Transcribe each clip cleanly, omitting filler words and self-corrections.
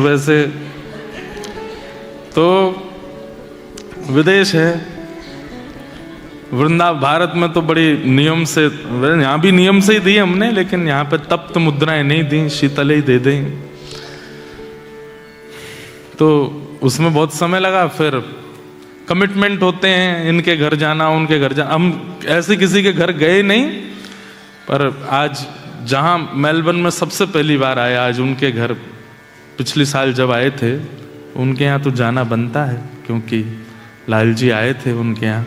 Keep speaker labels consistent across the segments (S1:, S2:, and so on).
S1: वैसे तो विदेश है, वृंदावन भारत में तो बड़ी नियम से, यहाँ भी नियम से ही दी हमने, लेकिन यहाँ पे तप्त मुद्राएं नहीं दी, शीतल ही दे दें। तो उसमें बहुत समय लगा, फिर कमिटमेंट होते हैं, इनके घर जाना उनके घर जाना। हम ऐसे किसी के घर गए नहीं, पर आज जहाँ मेलबर्न में सबसे पहली बार आए, आज उनके घर पिछले साल जब आए थे, उनके यहाँ तो जाना बनता है क्योंकि लाल जी आए थे उनके यहाँ,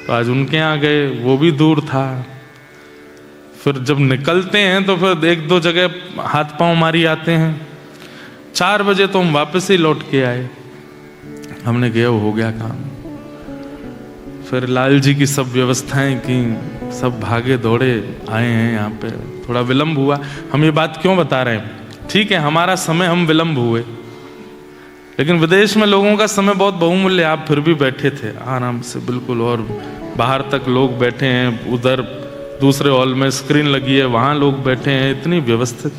S1: तो आज उनके यहाँ गए, वो भी दूर था। फिर जब निकलते हैं तो फिर एक दो जगह हाथ पांव मारी आते हैं। 4 बजे तो हम वापस ही लौट के आए, हमने कहा हो गया काम। फिर लाल जी की सब व्यवस्थाएं की, सब भागे दौड़े आए हैं यहाँ पे, थोड़ा विलंब हुआ। हम ये बात क्यों बता रहे हैं? ठीक है, हमारा समय हम विलंब हुए, लेकिन विदेश में लोगों का समय बहुत बहुमूल्य। आप फिर भी बैठे थे आराम से बिल्कुल, और बाहर तक लोग बैठे हैं, उधर दूसरे हॉल में स्क्रीन लगी है, वहाँ लोग बैठे हैं, इतनी व्यवस्थित।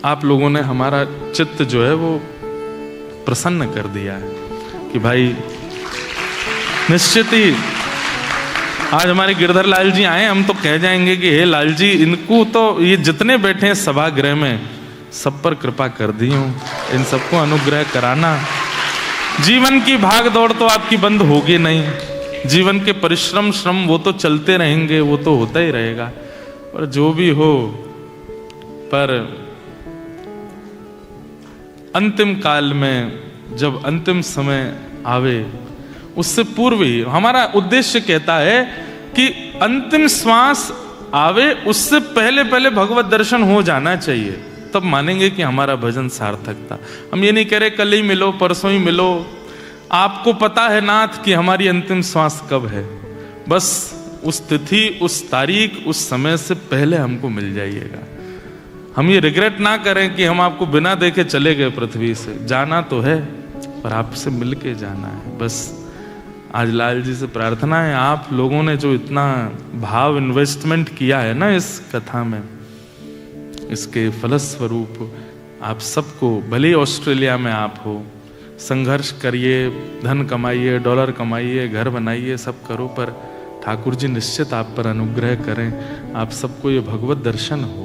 S1: आप लोगों ने हमारा चित्त जो है वो प्रसन्न कर दिया है कि भाई निश्चित ही आज हमारे गिरधर लाल जी आए, हम तो कह जाएंगे कि हे लाल जी, इनको तो ये जितने बैठे हैं सभागृह में, सब पर कृपा कर दी हो, इन सबको अनुग्रह कराना। जीवन की भाग दौड़ तो आपकी बंद होगी नहीं, जीवन के परिश्रम श्रम वो तो चलते रहेंगे, वो तो होता ही रहेगा। पर जो भी हो, पर अंतिम काल में जब अंतिम समय आवे, उससे पूर्व ही हमारा उद्देश्य कहता है कि अंतिम श्वास आवे उससे पहले पहले भगवत दर्शन हो जाना चाहिए, तब मानेंगे कि हमारा भजन सार्थक था। हम ये नहीं कह रहे कल ही मिलो, परसों ही मिलो। आपको पता है नाथ कि हमारी अंतिम श्वास कब है, बस उस तिथि, उस तारीख, उस समय से पहले हमको मिल जाइएगा। हम ये रिग्रेट ना करें कि हम आपको बिना देखे चले गए पृथ्वी से। जाना तो है, पर आपसे मिलके जाना है। बस आज लाल जी से प्रार्थना है, आप लोगों ने जो इतना भाव इन्वेस्टमेंट किया है ना इस कथा में, इसके फलस्वरूप आप सबको, भले ऑस्ट्रेलिया में आप हो, संघर्ष करिए, धन कमाइए, डॉलर कमाइए, घर बनाइए, सब करो, पर ठाकुर जी निश्चित आप पर अनुग्रह करें, आप सबको ये भगवत दर्शन हो।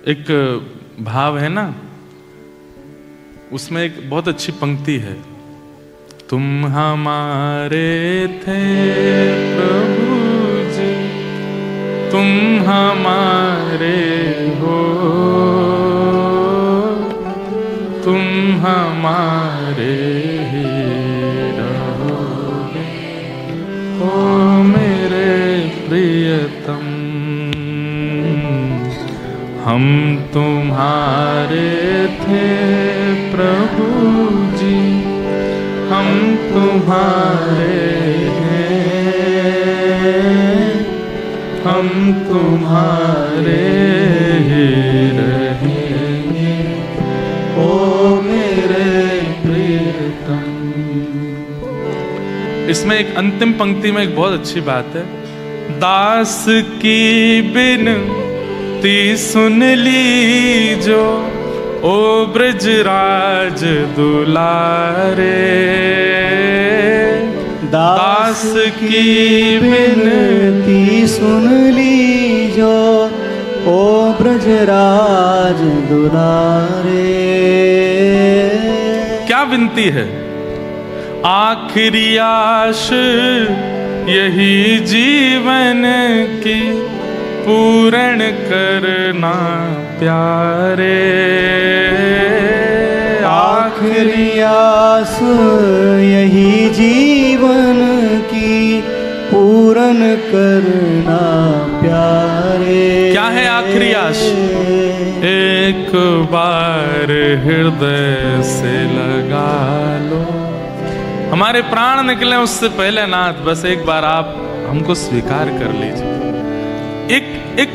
S1: एक भाव है ना, उसमें एक बहुत अच्छी पंक्ति है, तुम हमारे थे प्रभु जी, तुम हमारे हो, तुम हमारे ही रहोगे, ओ मेरे प्रियतम। हम तुम्हारे थे प्रभु जी, हम तुम्हारे हैं, हम तुम्हारे ही रहेंगे, ओ मेरे प्रियतम। इसमें एक अंतिम पंक्ति में एक बहुत अच्छी बात है, दास की बिनती सुन लीजो ओ ब्रजराज दुलारे, दास की बिनती सुन लीजो ओ ब्रजराज दुलारे। क्या विनती है? आखिरी आश यही जीवन की पूर्ण करना प्यारे, आखिरी आस यही जीवन की पूर्ण करना प्यारे। क्या है आखिरी आस? एक बार हृदय से लगा लो, हमारे प्राण निकले उससे पहले नाथ, बस एक बार आप हमको स्वीकार कर लीजिए। एक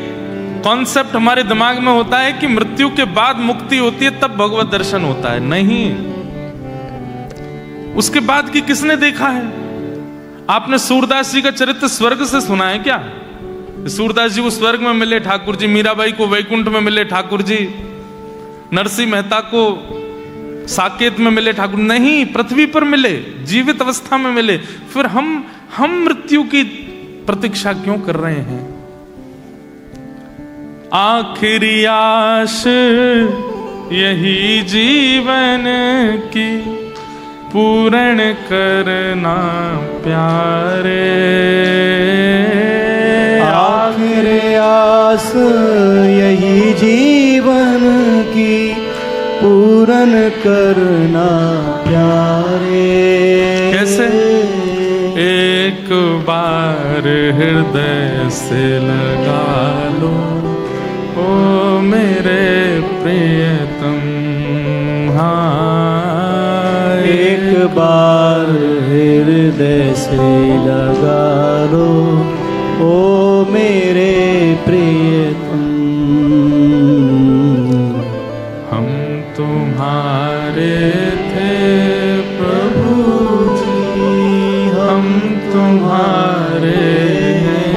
S1: कॉन्सेप्ट हमारे दिमाग में होता है कि मृत्यु के बाद मुक्ति होती है, तब भगवत दर्शन होता है। नहीं, उसके बाद की किसने देखा है? आपने सूरदास जी का चरित्र स्वर्ग से सुना है क्या? सूरदास जी को स्वर्ग में मिले ठाकुर जी, मीराबाई को वैकुंठ में मिले ठाकुर जी, नरसिंह मेहता को साकेत में मिले ठाकुर? नहीं, पृथ्वी पर मिले, जीवित अवस्था में मिले। फिर हम मृत्यु की प्रतीक्षा क्यों कर रहे हैं? आखिरी आश यही जीवन की, पूर्ण करना प्यारे।
S2: आखिरी आस यही जीवन की, पूर्ण करना प्यारे।
S1: कैसे? एक बार हृदय से लगा लो, ओ मेरे प्रियतम। हाँ,
S2: एक बार हृदय से लगा लो, ओ मेरे प्रियतम।
S1: हम तुम्हारे थे प्रभु जी, हम तुम्हारे हैं,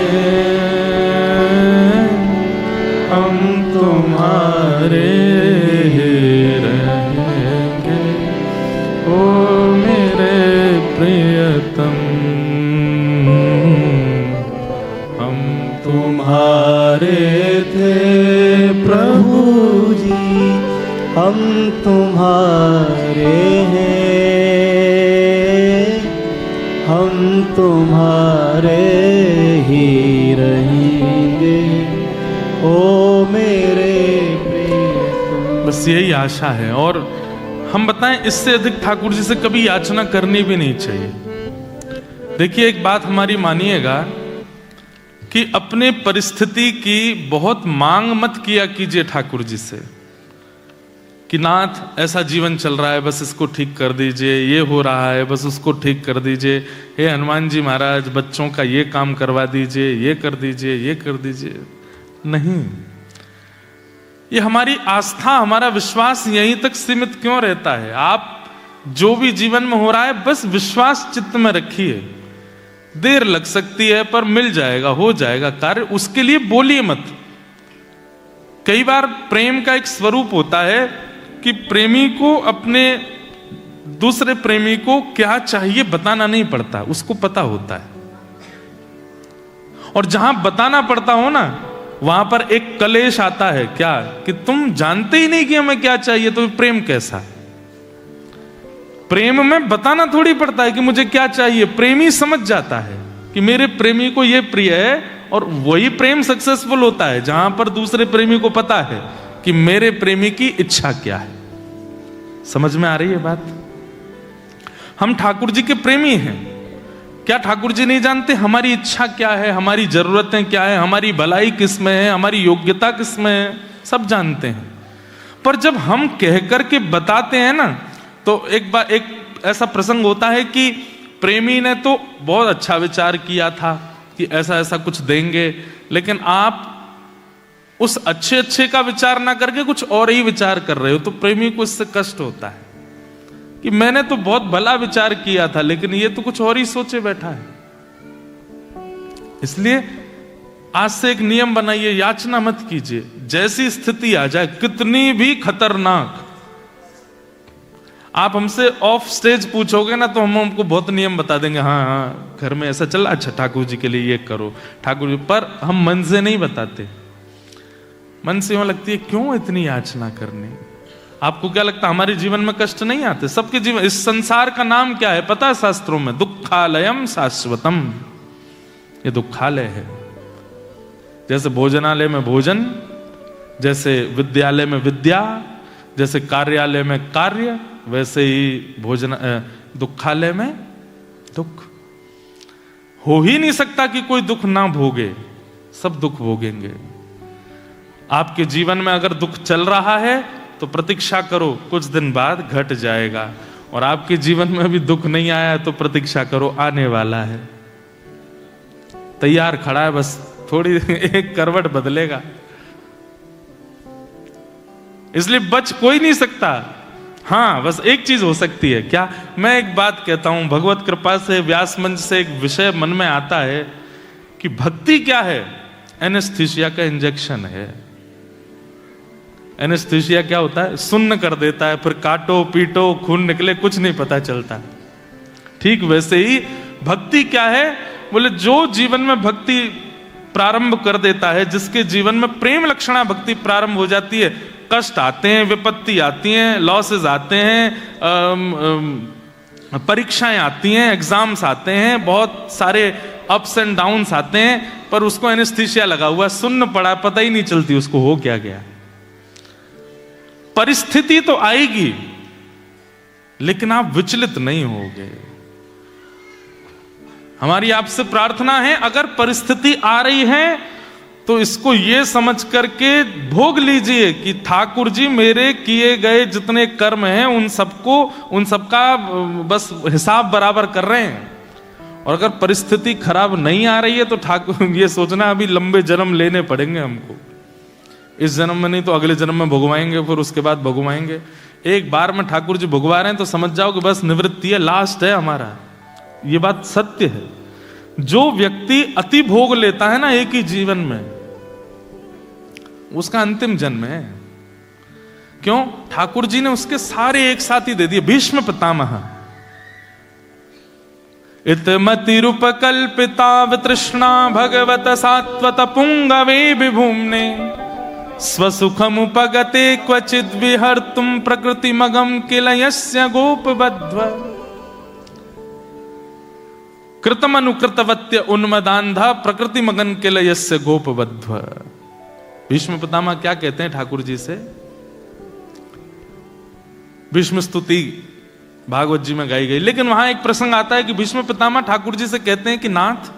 S1: हम तुम्हारे रहेंगे, ओ मेरे प्रियतम। हम
S2: तुम्हारे थे प्रभु जी, हम तुम्हारे हैं, हम तुम्हारे ही रहेंगे, ओ मेरे प्रियतम।
S1: बस यही आशा है। और हम बताएं, इससे अधिक ठाकुर जी से कभी याचना करनी भी नहीं चाहिए। देखिए, एक बात हमारी मानिएगा कि अपने परिस्थिति की बहुत मांग मत किया कीजिए ठाकुर जी से कि नाथ ऐसा जीवन चल रहा है, बस इसको ठीक कर दीजिए, ये हो रहा है, बस उसको ठीक कर दीजिए, हे हनुमान जी महाराज बच्चों का ये काम करवा दीजिए, ये कर दीजिए, ये कर दीजिए। नहीं, ये हमारी आस्था, हमारा विश्वास यहीं तक सीमित क्यों रहता है? आप जो भी जीवन में हो रहा है बस विश्वास चित्त में रखिए। देर लग सकती है पर मिल जाएगा, हो जाएगा कार्य, उसके लिए बोलिए मत। कई बार प्रेम का एक स्वरूप होता है कि प्रेमी को अपने दूसरे प्रेमी को क्या चाहिए बताना नहीं पड़ता, उसको पता होता है। और जहां बताना पड़ता हो ना, वहां पर एक कलेश आता है, क्या कि तुम जानते ही नहीं कि हमें क्या चाहिए, तो प्रेम कैसा? प्रेम में बताना थोड़ी पड़ता है कि मुझे क्या चाहिए। प्रेमी समझ जाता है कि मेरे प्रेमी को यह प्रिय है, और वही प्रेम सक्सेसफुल होता है जहां पर दूसरे प्रेमी को पता है कि मेरे प्रेमी की इच्छा क्या है। समझ में आ रही है बात? हम ठाकुर जी के प्रेमी हैं, क्या ठाकुर जी नहीं जानते हमारी इच्छा क्या है, हमारी जरूरतें क्या है, हमारी भलाई किस में है, हमारी योग्यता किस में है? सब जानते हैं। पर जब हम कह करके बताते हैं ना, तो एक बार एक ऐसा प्रसंग होता है कि प्रेमी ने तो बहुत अच्छा विचार किया था कि ऐसा ऐसा कुछ देंगे, लेकिन आप उस अच्छे अच्छे का विचार ना करके कुछ और ही विचार कर रहे हो, तो प्रेमी को इससे कष्ट होता है कि मैंने तो बहुत भला विचार किया था, लेकिन ये तो कुछ और ही सोचे बैठा है। इसलिए आज से एक नियम बनाइए, याचना मत कीजिए। जैसी स्थिति आ जाए, कितनी भी खतरनाक, आप हमसे ऑफ स्टेज पूछोगे ना तो हम हमको बहुत नियम बता देंगे। हाँ हाँ, घर में ऐसा चल रहा, अच्छा ठाकुर जी के लिए ये करो, ठाकुर जी। पर हम मन से नहीं बताते। मन से यूं लगती है क्यों इतनी याचना करनी। आपको क्या लगता है हमारे जीवन में कष्ट नहीं आते? सबके जीवन, इस संसार का नाम क्या है पता है शास्त्रों में? दुखालयम शाश्वतम। ये दुखालय है। जैसे भोजनालय में भोजन, जैसे विद्यालय में विद्या, जैसे कार्यालय में कार्य, वैसे ही भोजन दुखालय में दुख। हो ही नहीं सकता कि कोई दुख ना भोगे, सब दुख भोगेंगे। आपके जीवन में अगर दुख चल रहा है तो प्रतीक्षा करो, कुछ दिन बाद घट जाएगा। और आपके जीवन में अभी दुख नहीं आया तो प्रतीक्षा करो, आने वाला है, तैयार खड़ा है, बस थोड़ी एक करवट बदलेगा। इसलिए बच कोई नहीं सकता। हाँ, बस एक चीज हो सकती है क्या, मैं एक बात कहता हूं, भगवत कृपा से व्यास मंच से एक विषय मन में आता है कि भक्ति क्या है? एनेस्थीसिया का इंजेक्शन है। एनेस्थीसिया क्या होता है? सुन्न कर देता है, फिर काटो पीटो खून निकले कुछ नहीं पता चलता। ठीक वैसे ही भक्ति क्या है? बोले जो जीवन में भक्ति प्रारंभ कर देता है, जिसके जीवन में प्रेम लक्षणा भक्ति प्रारंभ हो जाती है, कष्ट आते हैं, विपत्ति आती हैं, लॉसेस आते हैं, परीक्षाएं आती हैं, एग्जाम्स आते हैं, बहुत सारे अप्स एंड डाउन्स आते हैं, पर उसको एनेस्थीसिया लगा हुआ, सुन्न पड़ा, पता ही नहीं चलती उसको हो क्या गया। परिस्थिति तो आएगी लेकिन आप विचलित नहीं होगे। हमारी आपसे प्रार्थना है, अगर परिस्थिति आ रही है तो इसको ये समझ करके भोग लीजिए कि ठाकुर जी मेरे किए गए जितने कर्म हैं उन सबका बस हिसाब बराबर कर रहे हैं। और अगर परिस्थिति खराब नहीं आ रही है तो ठाकुर ये सोचना अभी लंबे जन्म लेने पड़ेंगे हमको, इस जन्म में नहीं तो अगले जन्म में भुगवाएंगे, फिर उसके बाद भुगवाएंगे। एक बार में ठाकुर जी भुगवा रहे हैं तो समझ जाओ कि बस निवृत्ति है, लास्ट है हमारा। ये बात सत्य है। जो व्यक्ति अति भोग लेता है ना एक ही जीवन में, उसका अंतिम जन्म है। क्यों? ठाकुर जी ने उसके सारे एक साथ ही दे दिए। भीष्म पितामह इतमतिरुपकल्पिता वितृष्णा भगवत सात्वत पुंगवे विभूम्ने स्वसुखमुपगते क्वचिद् विहर्तुं प्रकृतिमगं किल यस्य गोपबद्ध्व कृतमनुकृतवत्य उन्मदान्धा प्रकृतिमगं किल यस्य गोपबद्ध्व। भीष्म पितामह क्या कहते हैं ठाकुर जी से? भीष्म स्तुति भागवत जी में गाई गई, लेकिन वहां एक प्रसंग आता है कि भीष्म पितामह ठाकुर जी से कहते हैं कि नाथ,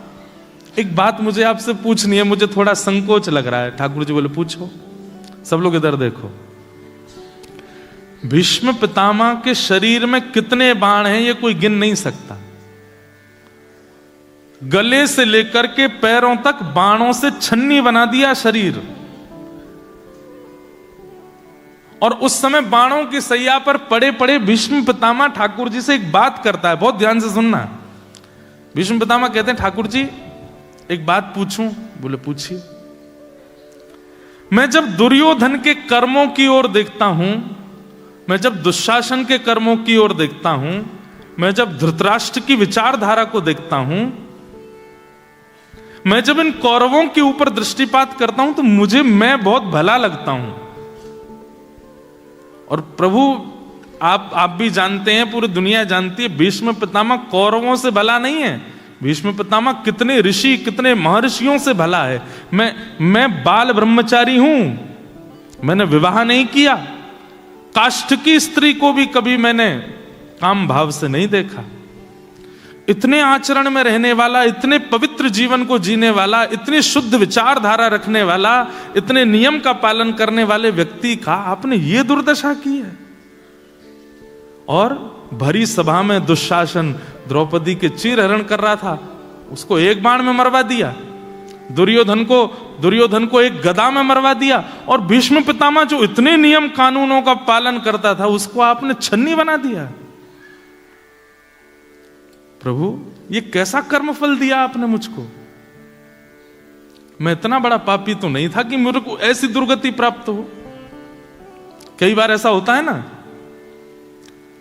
S1: एक बात मुझे आपसे पूछनी है, मुझे थोड़ा संकोच लग रहा है। ठाकुर जी बोले पूछो। सब लोग इधर देखो। भीष्म पितामह के शरीर में कितने बाण हैं ये कोई गिन नहीं सकता। गले से लेकर के पैरों तक बाणों से छन्नी बना दिया शरीर। और उस समय बाणों की सैया पर पड़े पड़े भीष्म पितामह ठाकुर जी से एक बात करता है, बहुत ध्यान से सुनना। भीष्म पितामह कहते हैं ठाकुर जी एक बात पूछूं? बोले पूछिए। मैं जब दुर्योधन के कर्मों की ओर देखता हूं, मैं जब दुशासन के कर्मों की ओर देखता हूं, मैं जब धृतराष्ट्र की विचारधारा को देखता हूं, मैं जब इन कौरवों के ऊपर दृष्टिपात करता हूं, तो मैं बहुत भला लगता हूं। और प्रभु आप भी जानते हैं, पूरी दुनिया जानती है, भीष्म पितामह कौरवों से भला नहीं है। भीष्म पितामह कितने ऋषि, कितने महर्षियों से भला है। मैं बाल ब्रह्मचारी हूं, मैंने विवाह नहीं किया, काष्ठ की स्त्री को भी कभी मैंने काम भाव से नहीं देखा। इतने आचरण में रहने वाला, इतने पवित्र जीवन को जीने वाला, इतनी शुद्ध विचारधारा रखने वाला, इतने नियम का पालन करने वाले व्यक्ति का आपने ये दुर्दशा की है। और भरी सभा में दुशासन द्रौपदी के चीरहरण कर रहा था, उसको एक बाण में मरवा दिया। दुर्योधन को एक गदा में मरवा दिया। और भीष्म पितामह जो इतने नियम कानूनों का पालन करता था, उसको आपने छन्नी बना दिया। प्रभु ये कैसा कर्मफल दिया आपने मुझको? मैं इतना बड़ा पापी तो नहीं था कि मेरे को ऐसी दुर्गति प्राप्त हो। कई बार ऐसा होता है ना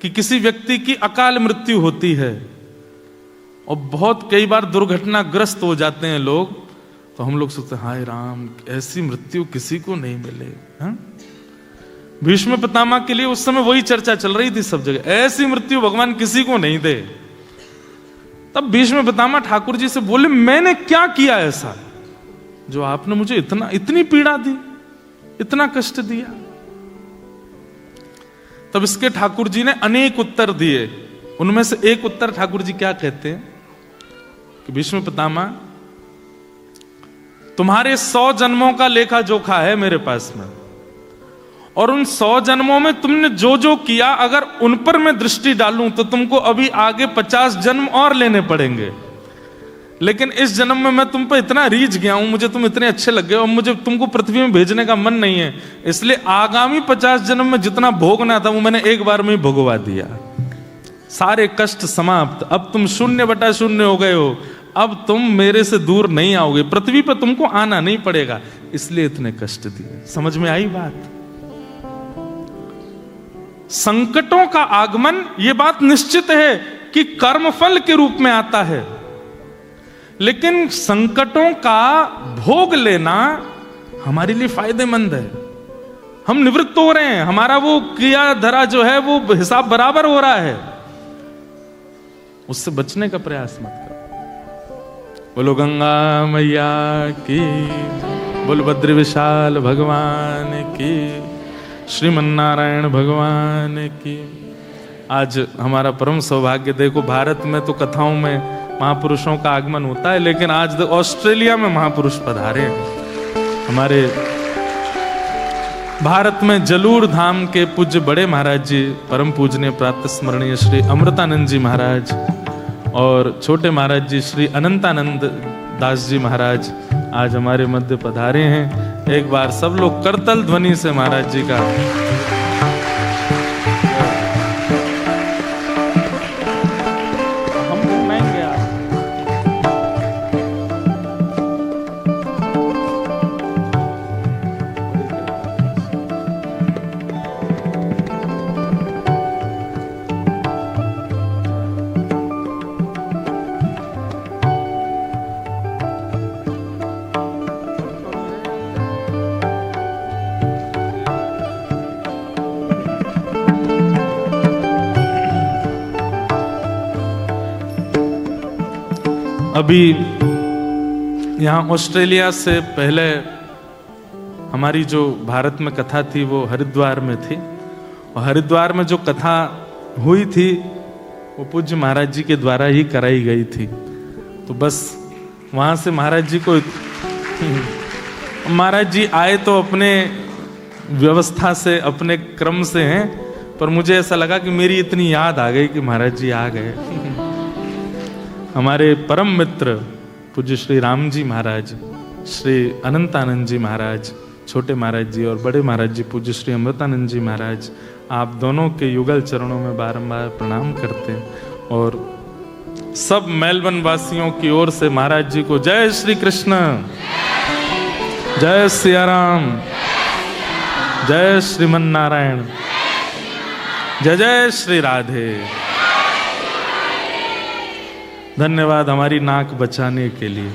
S1: कि किसी व्यक्ति की अकाल मृत्यु होती है और बहुत कई बार दुर्घटनाग्रस्त हो जाते हैं लोग, तो हम लोग सोचते हैं हाय राम, ऐसी मृत्यु किसी को नहीं मिले। हाँ? भीष्म पितामह के लिए उस समय वही चर्चा चल रही थी सब जगह, ऐसी मृत्यु भगवान किसी को नहीं दे। तब भीष्म पितामह ठाकुर जी से बोले मैंने क्या किया ऐसा जो आपने मुझे इतनी पीड़ा दी, इतना कष्ट दिया? तब इसके ठाकुर जी ने अनेक उत्तर दिए। उनमें से एक उत्तर ठाकुर जी क्या कहते हैं कि भीष्म पितामह, तुम्हारे 100 जन्मों का लेखा जोखा है मेरे पास में, और उन 100 जन्मों में तुमने जो जो किया अगर उन पर मैं दृष्टि डालूं तो तुमको अभी आगे 50 जन्म और लेने पड़ेंगे। लेकिन इस जन्म में मैं तुम पर इतना रीझ गया हूं, मुझे तुम इतने अच्छे लग गए और मुझे तुमको पृथ्वी में भेजने का मन नहीं है, इसलिए आगामी 50 जन्म में जितना भोगना था वो मैंने एक बार में ही भोगवा दिया। सारे कष्ट समाप्त, अब तुम 0/0 हो गए हो, अब तुम मेरे से दूर नहीं आओगे, पृथ्वी पर तुमको आना नहीं पड़ेगा, इसलिए इतने कष्ट दिए। समझ में आई बात? संकटों का आगमन, ये बात निश्चित है कि कर्मफल के रूप में आता है, लेकिन संकटों का भोग लेना हमारे लिए फायदेमंद है। हम निवृत्त हो रहे हैं, हमारा वो किया धरा जो है वो हिसाब बराबर हो रहा है, उससे बचने का प्रयास मत करो। बोलो गंगा मैया की, बोलो बद्री विशाल भगवान की, श्रीमन्नारायण भगवान की। आज हमारा परम सौभाग्य, देखो भारत में तो कथाओं में महापुरुषों का आगमन होता है, लेकिन आज ऑस्ट्रेलिया में महापुरुष पधारे हैं। हमारे भारत में जलूर धाम के पूज्य बड़े महाराज जी, परम पूजनीय प्रातः स्मरणीय श्री अमृतानंद जी महाराज, और छोटे महाराज जी श्री अनंतानंद दास जी महाराज आज हमारे मध्य पधारे हैं। एक बार सब लोग करतल ध्वनि से महाराज जी का अभी यहाँ ऑस्ट्रेलिया से पहले हमारी जो भारत में कथा थी वो हरिद्वार में थी, और हरिद्वार में जो कथा हुई थी वो पूज्य महाराज जी के द्वारा ही कराई गई थी। तो बस वहाँ से महाराज जी को महाराज जी आए तो अपने व्यवस्था से, अपने क्रम से हैं, पर मुझे ऐसा लगा कि मेरी इतनी याद आ गई कि महाराज जी आ गए। हमारे परम मित्र पूज्य श्री राम जी महाराज, श्री अनंतानंद जी महाराज, छोटे महाराज जी, और बड़े महाराज जी पूज्य श्री अमृतानंद जी महाराज, आप दोनों के युगल चरणों में बारंबार प्रणाम करते हैं। और सब मेलबर्न वासियों की ओर से महाराज जी को जय श्री कृष्ण, जय सिया राम, जय श्रीमन नारायण, जय जय श्री राधे। धन्यवाद हमारी नाक बचाने के लिए।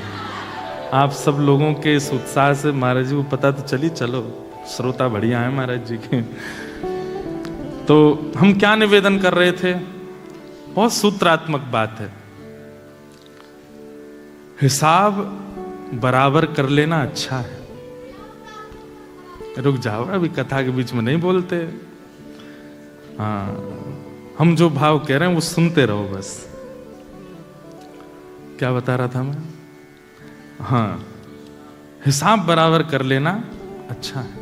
S1: आप सब लोगों के इस उत्साह से महाराज जी को पता तो चली, चलो श्रोता बढ़िया है महाराज जी के। तो हम क्या निवेदन कर रहे थे, बहुत सूत्रात्मक बात है। हिसाब बराबर कर लेना अच्छा है। रुक जाओ, अभी कथा के बीच में नहीं बोलते। हाँ, हम जो भाव कह रहे हैं वो सुनते रहो बस। क्या बता रहा था मैं? हाँ, हिसाब बराबर कर लेना अच्छा है।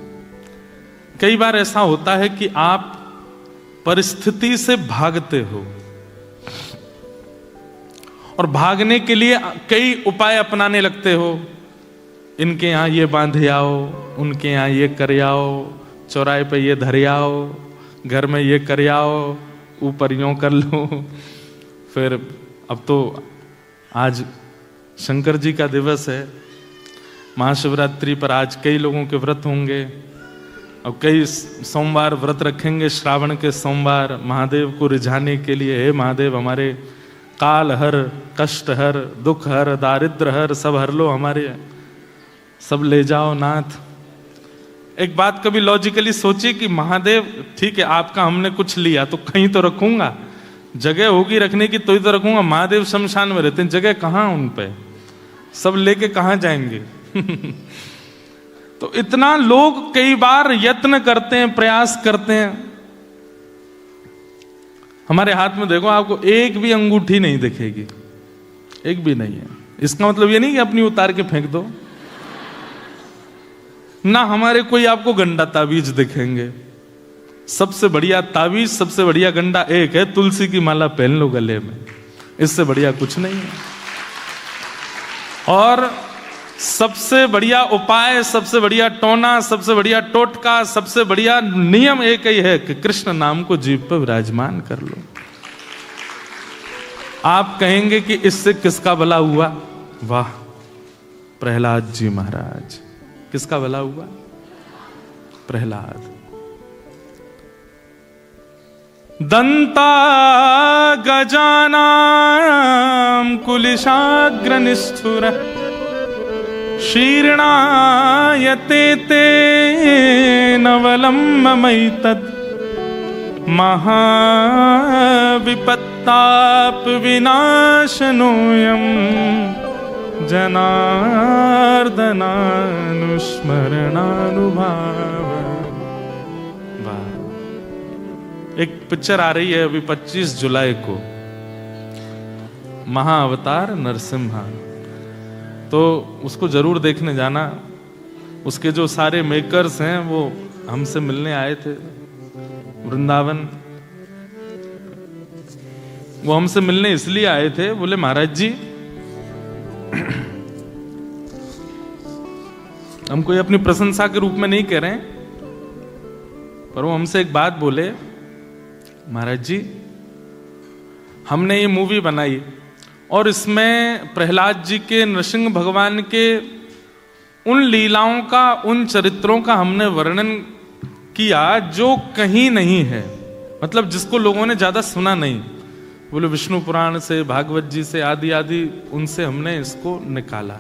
S1: कई बार ऐसा होता है कि आप परिस्थिति से भागते हो और भागने के लिए कई उपाय अपनाने लगते हो। इनके यहां ये बांध आओ, उनके यहां ये कर आओ, चौराहे पे ये धर आओ, घर में ये कर आओ, ऊपर यूं कर लो। फिर अब तो आज शंकर जी का दिवस है, महाशिवरात्रि पर आज कई लोगों के व्रत होंगे और कई सोमवार व्रत रखेंगे, श्रावण के सोमवार, महादेव को रिझाने के लिए। हे महादेव, हमारे काल हर, कष्ट हर, दुख हर, दारिद्र हर, सब हर लो, हमारे सब ले जाओ नाथ। एक बात कभी लॉजिकली सोचिए कि महादेव, ठीक है आपका हमने कुछ लिया तो कहीं तो रखूंगा, जगह होगी रखने की तो ही तो रखूंगा। महादेव शमशान में रहते हैं, जगह कहाँ उन पे, सब लेके कहाँ जाएंगे। तो इतना लोग कई बार यत्न करते हैं, प्रयास करते हैं। हमारे हाथ में देखो, आपको एक भी अंगूठी नहीं दिखेगी, एक भी नहीं है। इसका मतलब ये नहीं कि अपनी उतार के फेंक दो ना, हमारे कोई आपको गंडा ताबीज दिखेंगे। सबसे बढ़िया ताबीज, सबसे बढ़िया गंडा एक है, तुलसी की माला पहन लो गले में, इससे बढ़िया कुछ नहीं है। और सबसे बढ़िया उपाय, सबसे बढ़िया टोना, सबसे बढ़िया टोटका, सबसे बढ़िया नियम एक ही है कि कृष्ण नाम को जीभ पर विराजमान कर लो। आप कहेंगे कि इससे किसका भला हुआ? वाह, प्रहलाद जी महाराज। किसका भला हुआ? प्रहलाद। दंता गजानां कुलिशाग्र निष्ठुर शीर्णायते ते नवलम्बमैतत् महाविपत्ताप विनाशनोऽयं जनार्दनानुस्मरणानुभाव। वाह। एक पिक्चर आ रही है अभी 25 जुलाई को, महाअवतार नरसिम्हा, तो उसको जरूर देखने जाना। उसके जो सारे मेकर्स हैं वो हमसे मिलने आए थे वृंदावन। वो हमसे मिलने इसलिए आए थे, बोले महाराज जी हम कोई अपनी प्रशंसा के रूप में नहीं कह रहे हैं, पर वो हमसे एक बात बोले, महाराज जी हमने ये मूवी बनाई और इसमें प्रहलाद जी के, नृसिंह भगवान के उन लीलाओं का, उन चरित्रों का हमने वर्णन किया जो कहीं नहीं है, मतलब जिसको लोगों ने ज्यादा सुना नहीं। बोले विष्णु पुराण से, भागवत जी से, आदि आदि उनसे हमने इसको निकाला।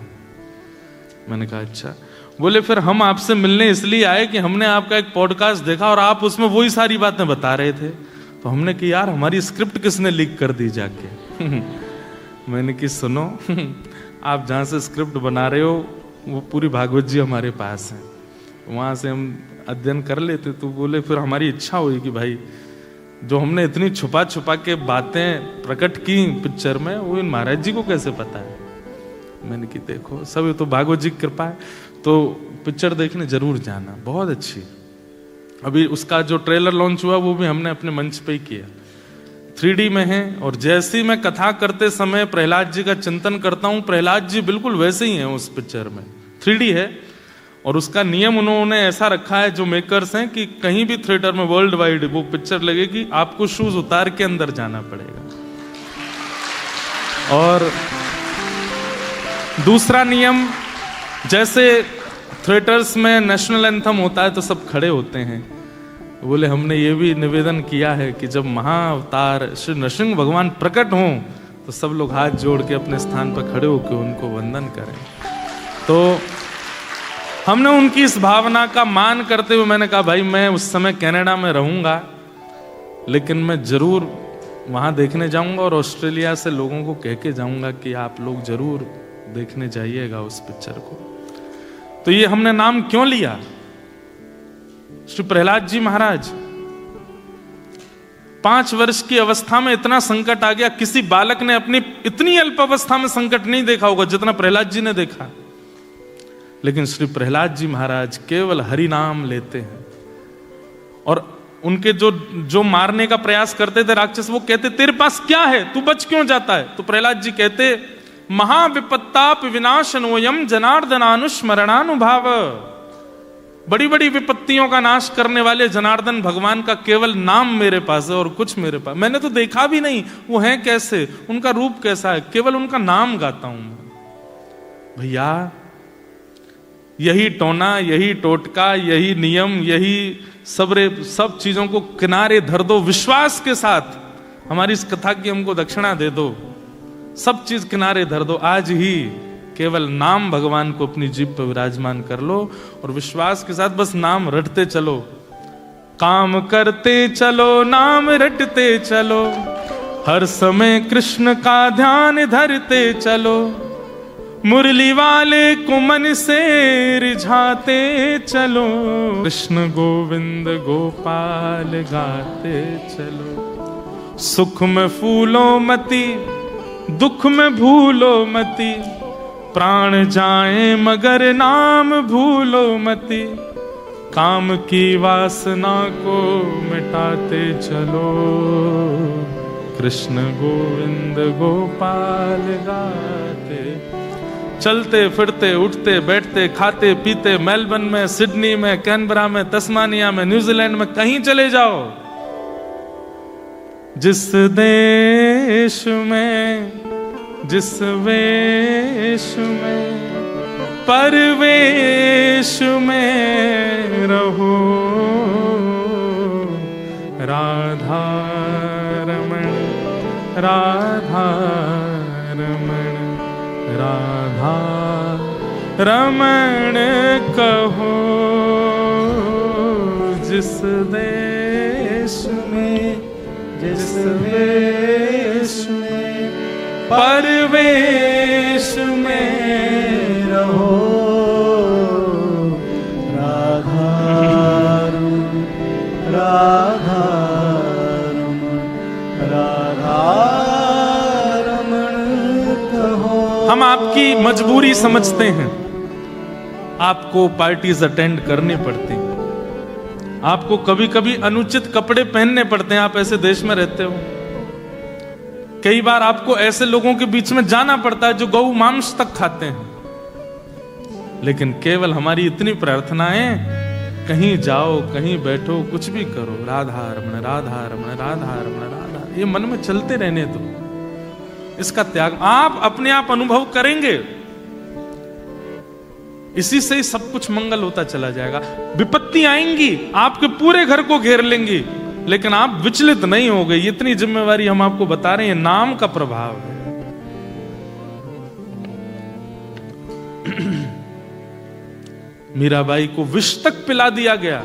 S1: मैंने कहा अच्छा। बोले फिर हम आपसे मिलने इसलिए आए कि हमने आपका एक पॉडकास्ट देखा और आप उसमें वही सारी बातें बता रहे थे, तो हमने कि यार हमारी स्क्रिप्ट किसने लीक कर दी जाके। मैंने कि सुनो आप जहाँ से स्क्रिप्ट बना रहे हो वो पूरी भागवत जी हमारे पास है, वहाँ से हम अध्ययन कर लेते। तो बोले फिर हमारी इच्छा हुई कि भाई जो हमने इतनी छुपा छुपा के बातें प्रकट की पिक्चर में, वो इन महाराज जी को कैसे पता है। मैंने कि देखो सब ये तो भागवत जी की कृपा है, तो पिक्चर देखने जरूर जाना, बहुत अच्छी। अभी उसका जो ट्रेलर लॉन्च हुआ वो भी हमने अपने मंच पे ही किया, 3D में है। और जैसी मैं कथा करते समय प्रहलाद जी का चिंतन करता हूँ, प्रहलाद जी बिल्कुल वैसे ही हैं उस पिक्चर में, 3D है। और उसका नियम उन्होंने ऐसा रखा है जो मेकर्स हैं कि कहीं भी थिएटर में वर्ल्ड वाइड वो पिक्चर लगेगी, आपको शूज उतार के अंदर जाना पड़ेगा। और दूसरा नियम, जैसे थिएटर्स में नेशनल एंथम होता है तो सब खड़े होते हैं, बोले हमने ये भी निवेदन किया है कि जब महाअवतार श्री नृसिंह भगवान प्रकट हों तो सब लोग हाथ जोड़ के अपने स्थान पर खड़े होकर उनको वंदन करें। तो हमने उनकी इस भावना का मान करते हुए मैंने कहा भाई मैं उस समय कनाडा में रहूंगा, लेकिन मैं जरूर वहां देखने जाऊंगा और ऑस्ट्रेलिया से लोगों को कह के जाऊंगा कि आप लोग जरूर देखने जाइएगा उस पिक्चर को। तो ये हमने नाम क्यों लिया? श्री प्रहलाद जी महाराज 5 वर्ष की अवस्था में इतना संकट आ गया, किसी बालक ने अपनी इतनी अल्प अवस्था में संकट नहीं देखा होगा जितना प्रहलाद जी ने देखा। लेकिन श्री प्रहलाद जी महाराज केवल हरि नाम लेते हैं, और उनके जो मारने का प्रयास करते थे राक्षस, वो कहते तेरे पास क्या है, तू बच क्यों जाता है? तो प्रहलाद जी कहते महाविपत्ताप विनाशनोयम जनार्दनानुस्मरणानुभाव। बड़ी बड़ी विपत्तियों का नाश करने वाले जनार्दन भगवान का केवल नाम मेरे पास है और कुछ मेरे पास, मैंने तो देखा भी नहीं वो हैं कैसे, उनका रूप कैसा है, केवल उनका नाम गाता हूं मैं। भैया यही टोना, यही टोटका, यही नियम, यही सब चीजों को किनारे धर दो, विश्वास के साथ हमारी इस कथा की हमको दक्षिणा दे दो, सब चीज किनारे धर दो। आज ही केवल नाम भगवान को अपनी जीभ पर विराजमान कर लो और विश्वास के साथ बस नाम रटते चलो, काम करते चलो, नाम रटते चलो, हर समय कृष्ण का ध्यान धरते चलो, मुरली वाले को मन से रिझाते चलो, कृष्ण गोविंद गोपाल गाते चलो। सुख में फूलो मती, दुख में भूलो मती, प्राण जाए मगर नाम भूलो मती, काम की वासना को मिटाते चलो, कृष्ण गोविंद गोपाल गाते। चलते फिरते उठते बैठते खाते पीते, मेलबर्न में, सिडनी में, कैनबरा में, तस्मानिया में, न्यूजीलैंड में, कहीं चले जाओ, जिस देश में जिस वेश में परवेश में रहो, राधा रमण राधा रमण राधा रमण कहो, जिस देश में जिस वेश में परवेश में रहो,
S2: राधा राधा राधा रमण कहो।
S1: हम आपकी मजबूरी समझते हैं, आपको पार्टीज अटेंड करनी पड़ती हैं, आपको कभी कभी अनुचित कपड़े पहनने पड़ते हैं, आप ऐसे देश में रहते हो। कई बार आपको ऐसे लोगों के बीच में जाना पड़ता है जो गौ मांस तक खाते हैं, लेकिन केवल हमारी इतनी प्रार्थना है, कहीं जाओ कहीं बैठो कुछ भी करो, राधा रमण राधा रमण राधा रमण राधा, ये मन में चलते रहने दो। इसका त्याग आप अपने आप अनुभव करेंगे, इसी से ही सब कुछ मंगल होता चला जाएगा। विपत्ति आएंगी, आपके पूरे घर को घेर लेंगी, लेकिन आप विचलित नहीं हो गए। इतनी जिम्मेवारी हम आपको बता रहे हैं, नाम का प्रभाव है। मीराबाई को विष तक पिला दिया गया।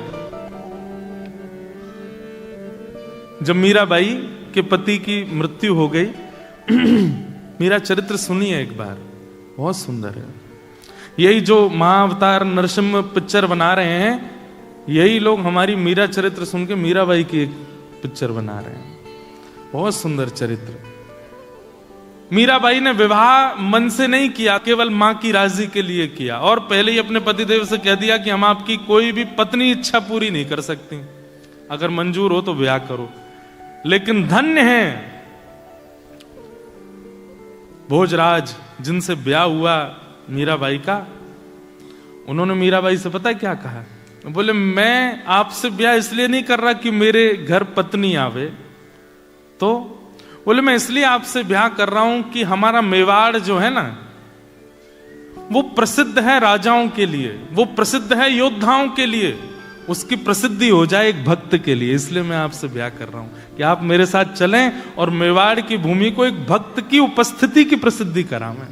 S1: जब मीराबाई के पति की मृत्यु हो गई, मेरा चरित्र सुनिए एक बार, बहुत सुंदर है। यही जो महाअवतार नरसिम्हा पिक्चर बना रहे हैं, यही लोग हमारी मीरा चरित्र सुन के मीराबाई की एक पिक्चर बना रहे हैं। बहुत सुंदर चरित्र। मीराबाई ने विवाह मन से नहीं किया, केवल मां की राजी के लिए किया, और पहले ही अपने पतिदेव से कह दिया कि हम आपकी कोई भी पत्नी इच्छा पूरी नहीं कर सकती, अगर मंजूर हो तो ब्याह करो। लेकिन धन्य है भोजराज जिनसे ब्याह हुआ मीराबाई का। उन्होंने मीराबाई से पता है क्या कहा? बोले मैं आपसे ब्याह इसलिए नहीं कर रहा कि मेरे घर पत्नी आवे, तो बोले मैं इसलिए आपसे ब्याह कर रहा हूं कि हमारा मेवाड़ जो है ना, वो प्रसिद्ध है राजाओं के लिए, वो प्रसिद्ध है योद्धाओं के लिए, उसकी प्रसिद्धि हो जाए एक भक्त के लिए, इसलिए मैं आपसे ब्याह कर रहा हूं कि आप मेरे साथ चलें और मेवाड़ की भूमि को एक भक्त की उपस्थिति की प्रसिद्धि करावें।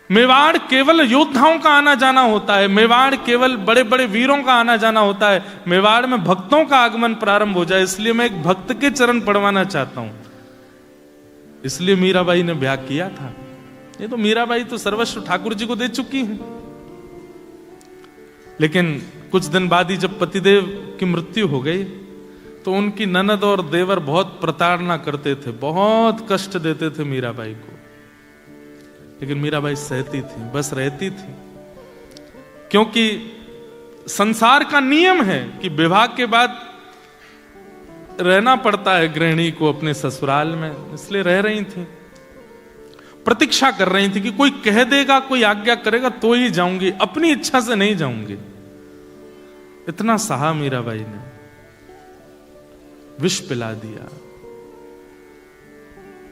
S1: मेवाड़ केवल योद्धाओं का आना जाना होता है, मेवाड़ केवल बड़े बड़े वीरों का आना जाना होता है, मेवाड़ में भक्तों का आगमन प्रारंभ हो जाए, इसलिए मैं एक भक्त के चरण पड़वाना चाहता हूं। इसलिए मीराबाई ने ब्याह किया था। ये तो मीराबाई तो सर्वस्व ठाकुर जी को दे चुकी हैं। लेकिन कुछ दिन बाद ही जब पतिदेव की मृत्यु हो गई, तो उनकी ननद और देवर बहुत प्रताड़ना करते थे, बहुत कष्ट देते थे मीराबाई को। लेकिन मीराबाई सहती थी, बस रहती थी, क्योंकि संसार का नियम है कि विवाह के बाद रहना पड़ता है गृहिणी को अपने ससुराल में, इसलिए रह रही थी, प्रतीक्षा कर रही थी कि कोई कह देगा, कोई आज्ञा करेगा तो ही जाऊंगी, अपनी इच्छा से नहीं जाऊंगी। इतना सहा मीराबाई ने, विष पिला दिया।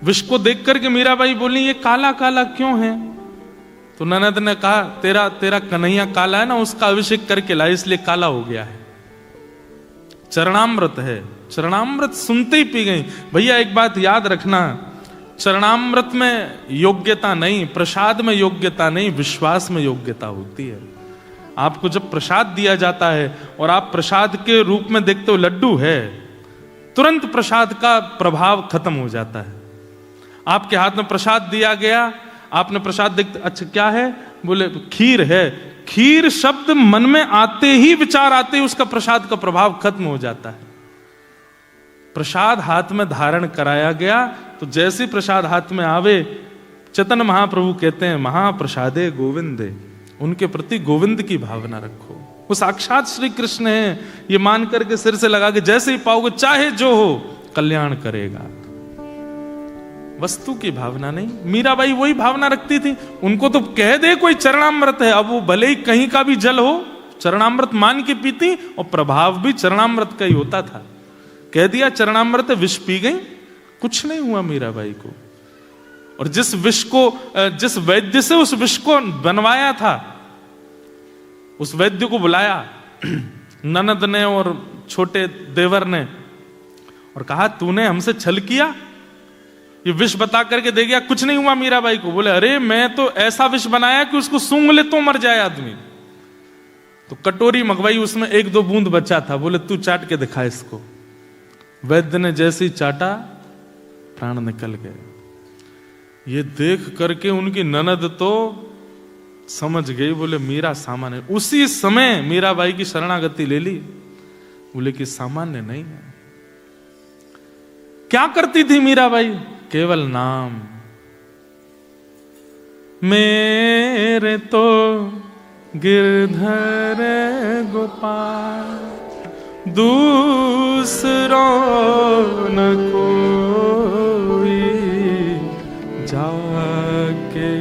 S1: विष को देख करके मीराबाई बोली ये काला काला क्यों है? तो ननद ने कहा तेरा कन्हैया काला है ना, उसका अभिषेक करके ला, इसलिए काला हो गया है। चरणामृत है, चरणामृत सुनते ही पी गई। भैया एक बात याद रखना, चरणामृत में योग्यता नहीं, प्रसाद में योग्यता नहीं, विश्वास में योग्यता होती है। आपको जब प्रसाद दिया जाता है और आप प्रसाद के रूप में देखते हो लड्डू है, तुरंत प्रसाद का प्रभाव खत्म हो जाता है। आपके हाथ में प्रसाद दिया गया, आपने प्रसाद देखते, अच्छा क्या है? बोले खीर है। खीर शब्द मन में आते ही, विचार आते ही उसका प्रसाद का प्रभाव खत्म हो जाता है। प्रसाद हाथ में धारण कराया गया, तो जैसे प्रसाद हाथ में आवे, चैतन्य महाप्रभु कहते हैं महाप्रसादे गोविंदे, उनके प्रति गोविंद की भावना रखो। वो साक्षात श्री कृष्ण है, ये मान करके सिर से लगा के जैसे ही पाओगे, चाहे जो हो, कल्याण करेगा। वस्तु की भावना नहीं। मीराबाई वही भावना रखती थी। उनको तो कह दे कोई चरणामृत है, अब वो भले ही कहीं का भी जल हो, चरणामृत मान के पीती, और प्रभाव भी चरणामृत का ही होता था। कह दिया चरणामृत, विष पी गई, कुछ नहीं हुआ मीराबाई को। और जिस विष को, जिस वैद्य से उस विष को बनवाया था, उस वैद्य को बुलाया ननद ने और छोटे देवर ने, और कहा तूने हमसे छल किया, ये विष बता करके दे गया, कुछ नहीं हुआ मीराबाई को। बोले अरे मैं तो ऐसा विष बनाया कि उसको सूंघ ले तो मर जाए आदमी। तो कटोरी मंगवाई, उसमें 1-2 बूंद बचा था। बोले तू चाट के दिखा इसको। वैद्य ने जैसे ही चाटा, प्राण निकल गए। ये देख करके उनकी ननद तो समझ गई, बोले मीरा सामान्य। उसी समय मीराबाई की शरणागति ले ली। बोले कि सामान्य नहीं है। क्या करती थी मीराबाई? केवल नाम। मेरे तो गिरधर गोपाल, दूसरों न कोई, जाके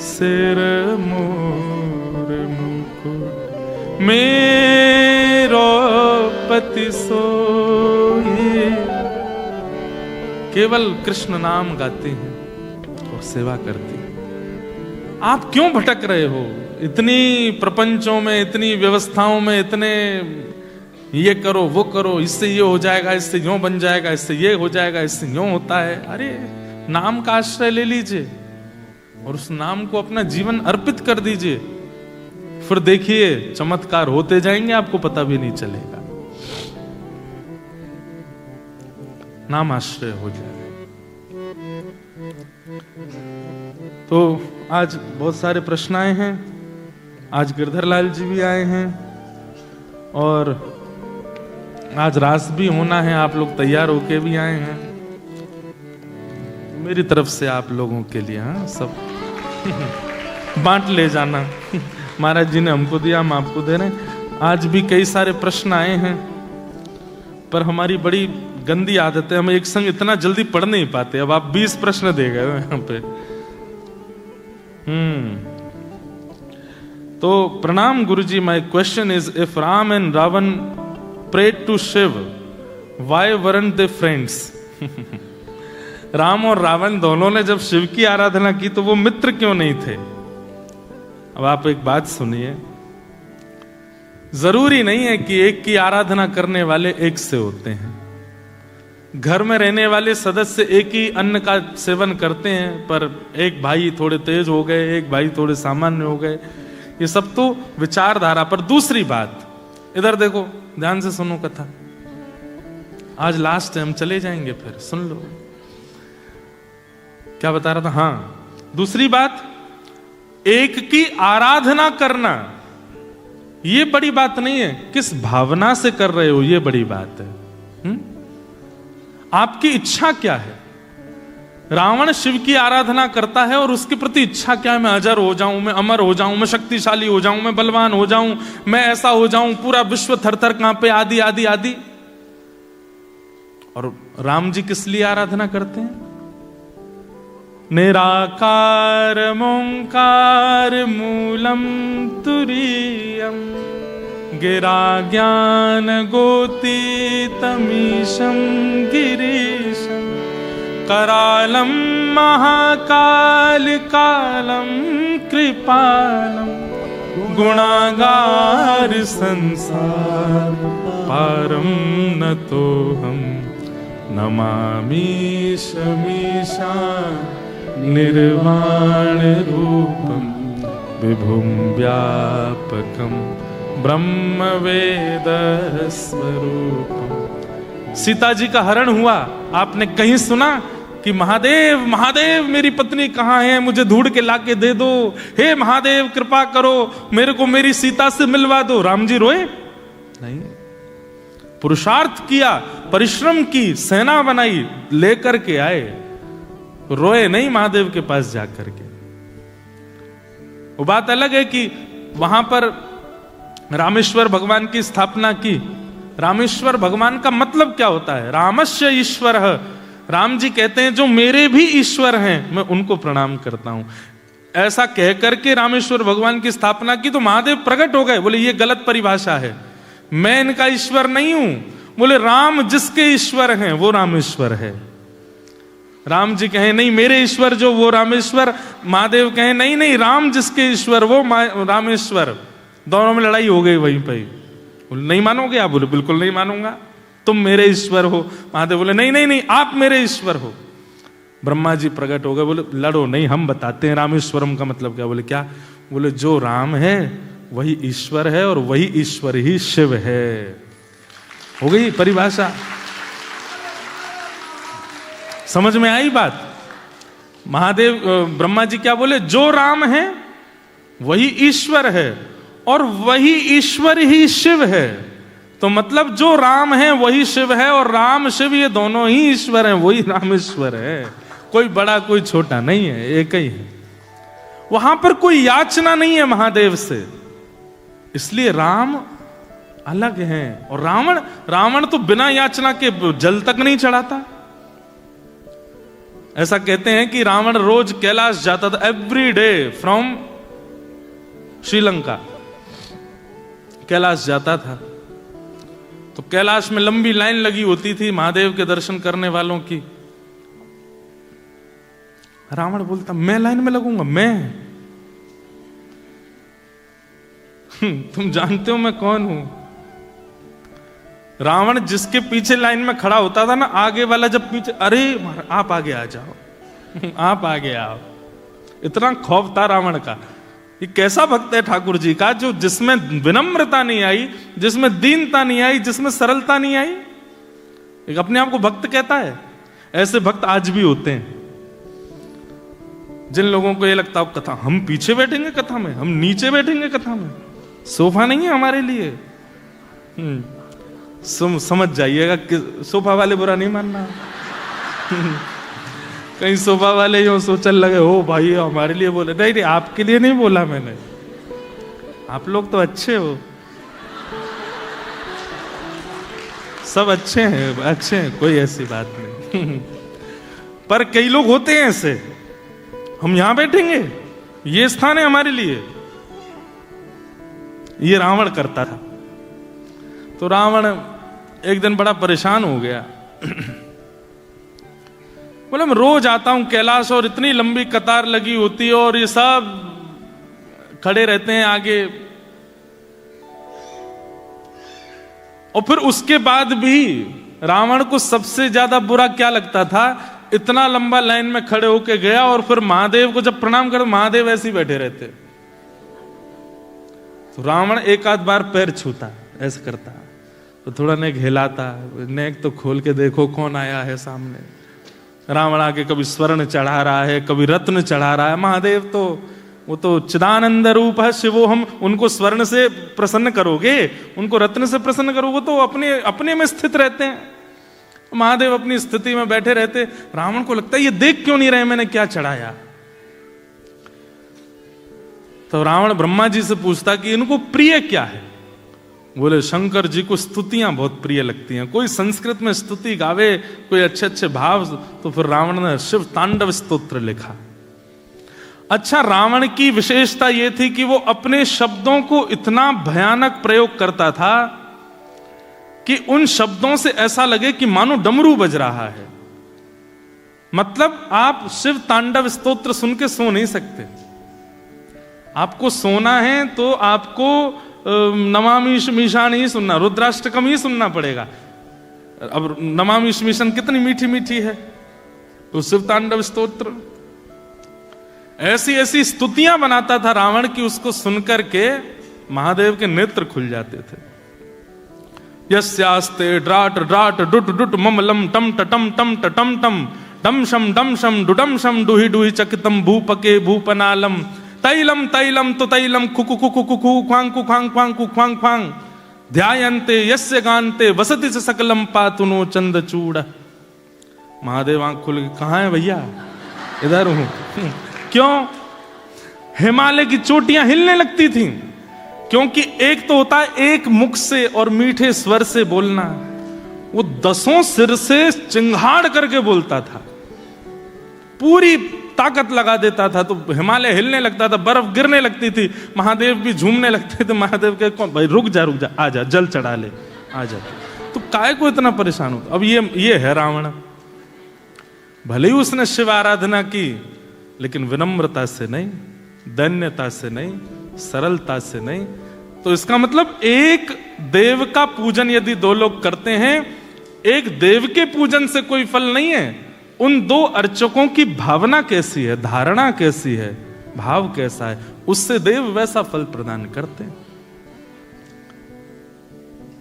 S1: सिर मोर मुकुट, मेरो पति सोई। केवल कृष्ण नाम गाते हैं और सेवा करते हैं। आप क्यों भटक रहे हो इतनी प्रपंचों में, इतनी व्यवस्थाओं में, इतने ये करो वो करो, इससे ये हो जाएगा, इससे यूं बन जाएगा, इससे ये हो जाएगा, इससे यूं होता है। अरे नाम का आश्रय ले लीजिए और उस नाम को अपना जीवन अर्पित कर दीजिए, फिर देखिए चमत्कार होते जाएंगे, आपको पता भी नहीं चलेगा। नाम आश्रय हो जाए। तो आज बहुत सारे प्रश्न आए हैं। आज गिरधर लाल जी भी आए हैं और आज रास भी होना है। आप लोग तैयार होके भी आए हैं। मेरी तरफ से आप लोगों के लिए, हाँ, सब बांट ले जाना। महाराज जी ने हमको दिया, हम आपको दे रहे हैं। आज भी कई सारे प्रश्न आए हैं, पर हमारी बड़ी गंदी आदत है, हम एक संग इतना जल्दी पढ़ नहीं पाते। अब आप 20 प्रश्न दे गए यहाँ पे। तो प्रणाम guruji, my question is, if Ram and Ravan prayed to Shiv, why weren't they friends? Ram और रावण दोनों ने जब शिव की आराधना की तो वो मित्र क्यों नहीं थे? अब आप एक बात सुनिए, जरूरी नहीं है कि एक की आराधना करने वाले एक से होते हैं। घर में रहने वाले सदस्य एक ही अन्न का सेवन करते हैं, पर एक भाई थोड़े तेज हो गए, एक भाई थोड़े सामान्य हो गए। ये सब तो विचारधारा पर। दूसरी बात, इधर देखो, ध्यान से सुनो कथा। आज लास्ट है, हम चले जाएंगे, फिर सुन लो क्या बता रहा था। हाँ, दूसरी बात, एक की आराधना करना ये बड़ी बात नहीं है, किस भावना से कर रहे हो ये बड़ी बात है। आपकी इच्छा क्या है? रावण शिव की आराधना करता है और उसके प्रति इच्छा क्या है? मैं अजर हो जाऊं, मैं अमर हो जाऊं, मैं शक्तिशाली हो जाऊं, मैं बलवान हो जाऊं, मैं ऐसा हो जाऊं, पूरा विश्व थर-थर कांपे, आदि आदि आदि। और राम जी किस लिए आराधना करते हैं? निराकार मोंकार मूलम तुरीयम, गिरा ज्ञान गोतीतमीशं गिरीशं, करालम महाकाल कालम कृपालम, गुणागार संसार पारम नतोहम, नमामि शमीशा निर्वाण रूपम, विभुम व्यापकम ब्रह्म वेद स्वरूपम। सीता जी का हरण हुआ, आपने कहीं सुना कि महादेव महादेव मेरी पत्नी कहाँ है, मुझे ढूंढ के लाके दे दो, हे महादेव कृपा करो, मेरे को मेरी सीता से मिलवा दो? राम जी रोए नहीं, पुरुषार्थ किया, परिश्रम की, सेना बनाई, लेकर के आए, रोए नहीं महादेव के पास जाकर के। वो बात अलग है कि वहां पर रामेश्वर भगवान की स्थापना की। रामेश्वर भगवान का मतलब क्या होता है? रामस्य ईश्वर, राम जी कहते हैं जो मेरे भी ईश्वर हैं मैं उनको प्रणाम करता हूं। ऐसा कह करके रामेश्वर भगवान की स्थापना की तो महादेव प्रकट हो गए। बोले ये गलत परिभाषा है, मैं इनका ईश्वर नहीं हूं। बोले राम जिसके ईश्वर हैं वो रामेश्वर है। राम जी कहें नहीं मेरे ईश्वर जो वो रामेश्वर, महादेव कहें नहीं नहीं राम जिसके ईश्वर वो रामेश्वर। दोनों में लड़ाई हो गई वहीं पर। बोले नहीं मानोगे आप? बोले बिल्कुल नहीं मानूंगा, तुम मेरे ईश्वर हो। महादेव बोले नहीं नहीं नहीं आप मेरे ईश्वर हो। ब्रह्मा जी प्रकट हो गए, बोले लड़ो नहीं, हम बताते हैं रामेश्वरम का मतलब क्या। बोले क्या? बोले जो राम है वही ईश्वर है और वही ईश्वर ही शिव है। हो गई परिभाषा, समझ में आई बात? महादेव ब्रह्मा जी क्या बोले? जो राम है वही ईश्वर है और वही ईश्वर ही शिव है। तो मतलब जो राम है वही शिव है और राम शिव ये दोनों ही ईश्वर हैं, वही रामेश्वर है। कोई बड़ा कोई छोटा नहीं है, एक ही है। वहां पर कोई याचना नहीं है महादेव से, इसलिए राम अलग हैं। और रावण तो बिना याचना के जल तक नहीं चढ़ाता। ऐसा कहते हैं कि रावण रोज कैलाश जाता था, every day from Sri Lanka Kailash जाता था। तो कैलाश में लंबी लाइन लगी होती थी महादेव के दर्शन करने वालों की। रावण बोलता मैं लाइन में लगूंगा? मैं तुम जानते हो मैं कौन हूं? रावण जिसके पीछे लाइन में खड़ा होता था ना, आगे वाला जब पीछे, अरे आप आगे आ जाओ आप आगे आओ। इतना खौफ था रावण का। ये कैसा भक्त है ठाकुर जी का, जो जिसमें विनम्रता नहीं आई, जिसमें दीनता नहीं आई, जिसमें सरलता नहीं आई। एक अपने आप को भक्त कहता है। ऐसे भक्त आज भी होते हैं, जिन लोगों को ये लगता है कथा हम पीछे बैठेंगे, कथा में हम नीचे बैठेंगे, कथा में सोफा नहीं है हमारे लिए। समझ जाइएगा कि सोफा वाले बुरा नहीं मानना। कहीं सोफा वाले यूं सोचने लगे हो भाई हमारे लिए बोले, नहीं नहीं आपके लिए नहीं बोला मैंने, आप लोग तो अच्छे हो, सब अच्छे हैं, कोई ऐसी बात नहीं। पर कई लोग होते हैं ऐसे, हम यहां बैठेंगे, ये स्थान है हमारे लिए। ये रावण करता था। तो रावण एक दिन बड़ा परेशान हो गया। बोले मैं रोज आता हूं कैलाश और इतनी लंबी कतार लगी होती है और ये सब खड़े रहते हैं आगे, और फिर उसके बाद भी रावण को सबसे ज्यादा बुरा क्या लगता था? इतना लंबा लाइन में खड़े होके गया और फिर महादेव को जब प्रणाम कर, महादेव ऐसे ही बैठे रहते। तो रावण एक आध बार पैर छूता, ऐसे करता, तो थोड़ा नेक हिलाता, नेक तो खोल के देखो कौन आया है सामने। रावण आगे कभी स्वर्ण चढ़ा रहा है, कभी रत्न चढ़ा रहा है। महादेव तो वो तो चिदानंद रूप है शिवो, हम उनको स्वर्ण से प्रसन्न करोगे, उनको रत्न से प्रसन्न करोगे, तो अपने अपने में स्थित रहते हैं। महादेव अपनी स्थिति में बैठे रहते। रावण को लगता है ये देख क्यों नहीं रहे मैंने क्या चढ़ाया। तो रावण ब्रह्मा जी से पूछता कि इनको प्रिय क्या है। बोले शंकर जी को स्तुतियां बहुत प्रिय लगती हैं, कोई संस्कृत में स्तुति गावे, कोई अच्छे अच्छे भाव, तो फिर रावण ने शिव तांडव स्तोत्र लिखा। अच्छा, रावण की विशेषता यह थी कि वो अपने शब्दों को इतना भयानक प्रयोग करता था कि उन शब्दों से ऐसा लगे कि मानो डमरू बज रहा है। मतलब आप शिव तांडव स्तोत्र सुन के सो नहीं सकते। आपको सोना है तो आपको नमामि मीशान ही सुनना, रुद्राष्टकम ही सुनना पड़ेगा। अब नमामि मीशान कितनी मीठी मीठी है, तो शिव तांडव स्तोत्र ऐसी ऐसी स्तुतियां बनाता था रावण की, उसको सुनकर के महादेव के नेत्र खुल जाते थे। यस्यास्ते ड्राट ड्राट डुट डुट ममलम टम टम टम टम टम डम शम डुडम शम डुहि डुहि चकितम भूपके भूपनालम तैलम तैलम तो तैलम कुकु कुकु कुकु ख्वांग कुखांग ख्वांग कुख्वांग ख्वांग ध्यायन्ते यस्य गान्ते वसति से सकलम पातुनो चंदचूड़। महादेव आंख खुल गई, कहां है भैया? इधर हूं। क्यों? हिमालय की चोटियां हिलने लगती थीं, क्योंकि एक तो होता है एक मुख से और मीठे स्वर से बोलना, वो 10 सिर से चिंगाड़ करके बोलता था, पूरी ताकत लगा देता था, तो हिमालय हिलने लगता था, बर्फ गिरने लगती थी, महादेव भी झूमने लगते थे। महादेव के कौन भाई, रुक जा आ जा, जल चढ़ा ले, आ जा। तो काय को इतना परेशान होता। अब ये है रावण। भले ही उसने शिव आराधना की, लेकिन विनम्रता से नहीं, दैन्यता से नहीं, सरलता से नहीं। तो इसका मतलब एक देव का पूजन यदि 2 लोग करते हैं, एक देव के पूजन से कोई फल नहीं है। उन 2 अर्चकों की भावना कैसी है, धारणा कैसी है, भाव कैसा है, उससे देव वैसा फल प्रदान करते हैं।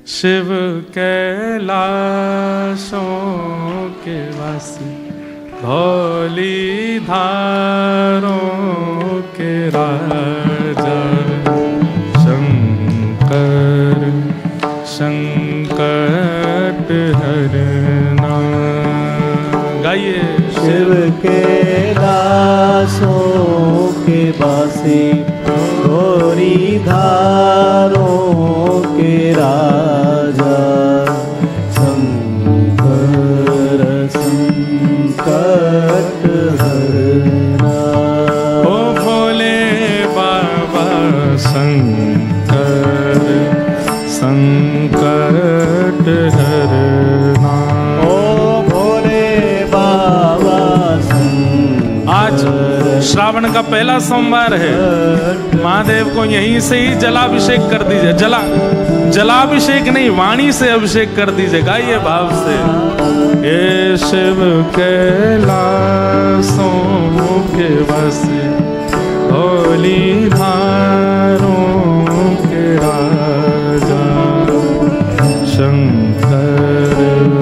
S1: शिव कैलाशों के वासी, धौली धारों के राजा, शंकर संकट हरना। गाइए।
S2: शिव के दासों के वासी, घोरी धारों के राजा, शंकर संकट हरना।
S1: ओ भोले बाबा शंकर संकट हरना। आज श्रावण का पहला सोमवार है, महादेव को यहीं से ही जलाभिषेक कर दीजिए। जलाभिषेक नहीं, वाणी से अभिषेक कर दीजिए। गाइए भाव से। हे शिव कैलाशों के वासी, धौली धारों के राजा, शंकर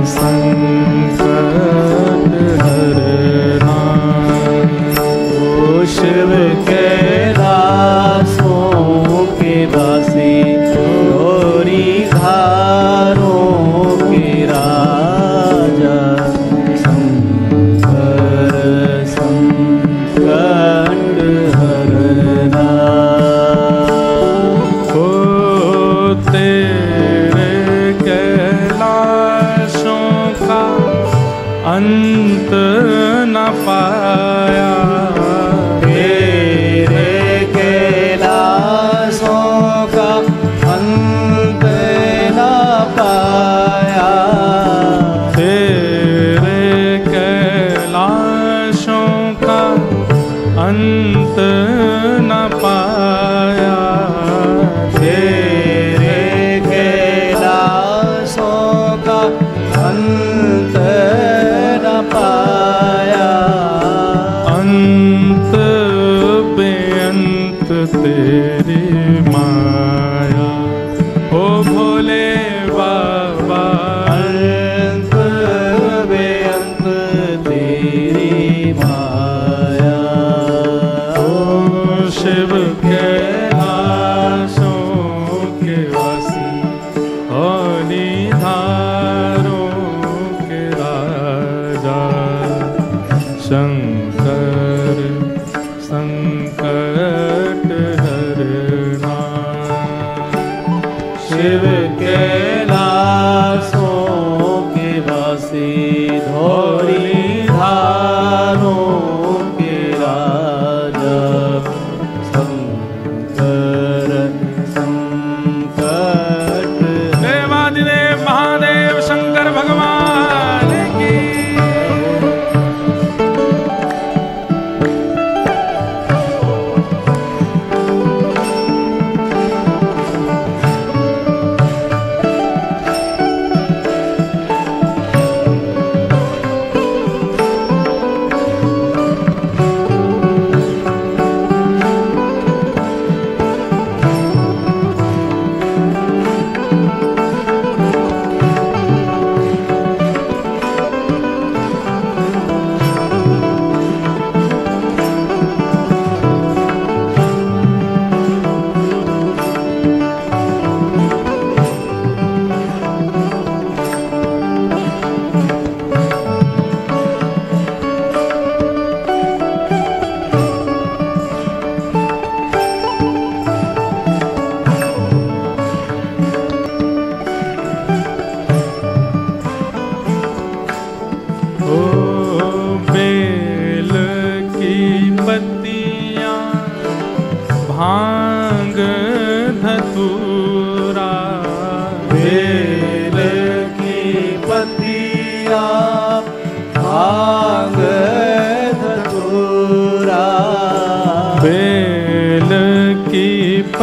S1: संकट हरना।
S2: शिव कैलाशों के वासी, घोरी धारों के राजा, शंकर संकट हरना।
S1: ओ तेरे कैलाशों का अंत न पाया, अंत न पाया,
S2: तेरे कैलाशों का अंत न पाया।
S1: अंत बेअंत तेरी माया, ओ भोले बाबा।
S2: अंत बेअंत तेरी माया।
S1: शिव कैलाशों के वासी, धौली धारों के राजा, शंकर संकट हरना।
S2: शिव कैलाशों के वासी, धौली धारों के राजा,
S1: देवादिदेव महादेव शंकर भगवान की।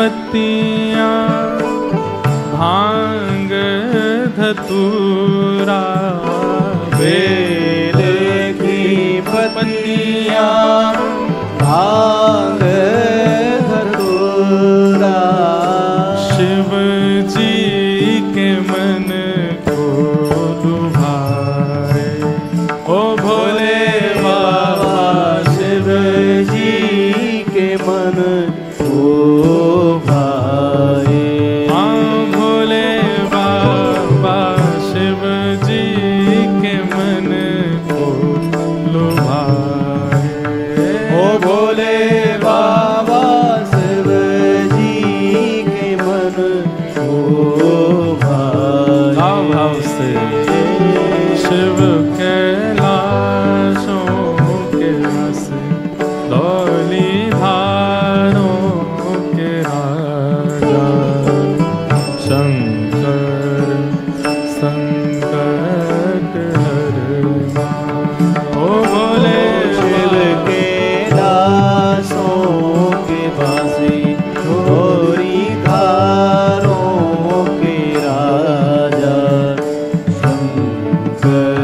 S1: पत्तियां भांग धतूरा,
S2: बेल की पत्तियां भांग धतूरा,
S1: शिव जी के मन को लुभाए। ओ भोले बाबा
S2: शिव जी के मन को भाए।
S1: हाँ भोले बाबा शिव जी के मन को लुभाए।
S2: ओ भोले बाबा शिव जी के मन को भाए।
S1: भाव भाव से शिव कैलाशों के रस धौली धारों के राजा शंकर संकट हरना। ओ भोले
S2: शिव के दासों के बासी गोरी धारों के राजा शंकर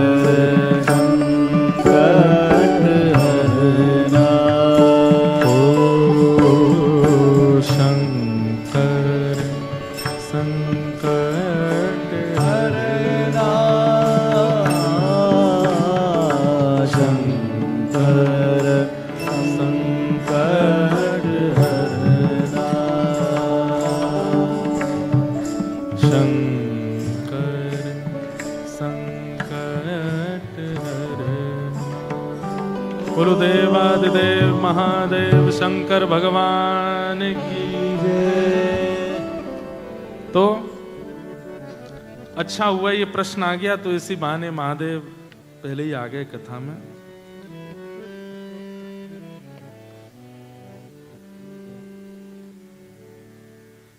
S2: संकट हरना।
S1: ओ शंकर संकट
S2: हरना शंकर संकट हरना।
S1: शंकर संकट हरना। बोलो देवादिदेव महादेव शंकर भगवान की जय। तो अच्छा हुआ ये प्रश्न आ गया, तो इसी बहाने महादेव पहले ही आ गए कथा में।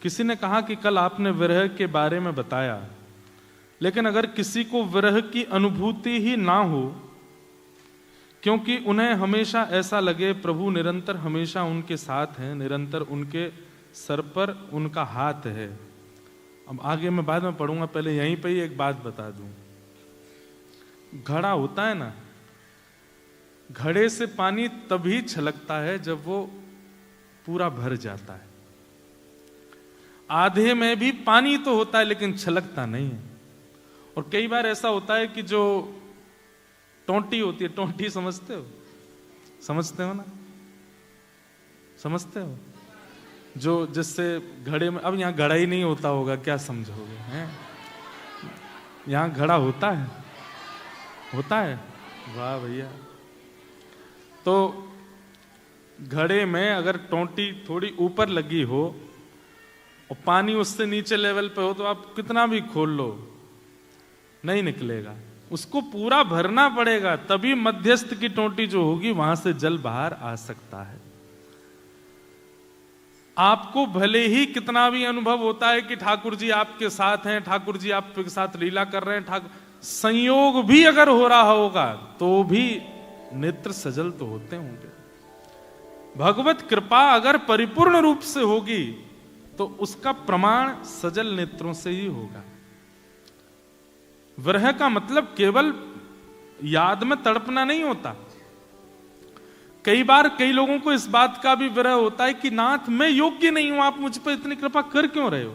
S1: किसी ने कहा कि कल आपने विरह के बारे में बताया, लेकिन अगर किसी को विरह की अनुभूति ही ना हो, क्योंकि उन्हें हमेशा ऐसा लगे प्रभु निरंतर हमेशा उनके साथ हैं, निरंतर उनके सर पर उनका हाथ है। अब आगे मैं बाद में पढ़ूंगा, पहले यहीं पे ही एक बात बता दूं। घड़ा होता है ना, घड़े से पानी तभी छलकता है जब वो पूरा भर जाता है। आधे में भी पानी तो होता है लेकिन छलकता नहीं है। और कई बार ऐसा होता है कि जो टोंटी होती है, टोंटी समझते हो? समझते हो ना? समझते हो? जो जिससे घड़े में, अब यहाँ घड़ा ही नहीं होता होगा, क्या समझोगे हैं? यहाँ घड़ा होता है, होता है। वाह भैया। तो घड़े में अगर टोंटी थोड़ी ऊपर लगी हो और पानी उससे नीचे लेवल पे हो, तो आप कितना भी खोल लो नहीं निकलेगा, उसको पूरा भरना पड़ेगा, तभी मध्यस्थ की टोंटी जो होगी वहां से जल बाहर आ सकता है। आपको भले ही कितना भी अनुभव होता है कि ठाकुर जी आपके साथ हैं, ठाकुर जी आपके साथ लीला कर रहे हैं, संयोग भी अगर हो रहा होगा तो भी नेत्र सजल तो होते होंगे। भगवत कृपा अगर परिपूर्ण रूप से होगी तो उसका प्रमाण सजल नेत्रों से ही होगा। विरह का मतलब केवल याद में तड़पना नहीं होता। कई बार कई लोगों को इस बात का भी विरह होता है कि नाथ मैं योग्य नहीं हूं, आप मुझ पर इतनी कृपा कर क्यों रहे हो?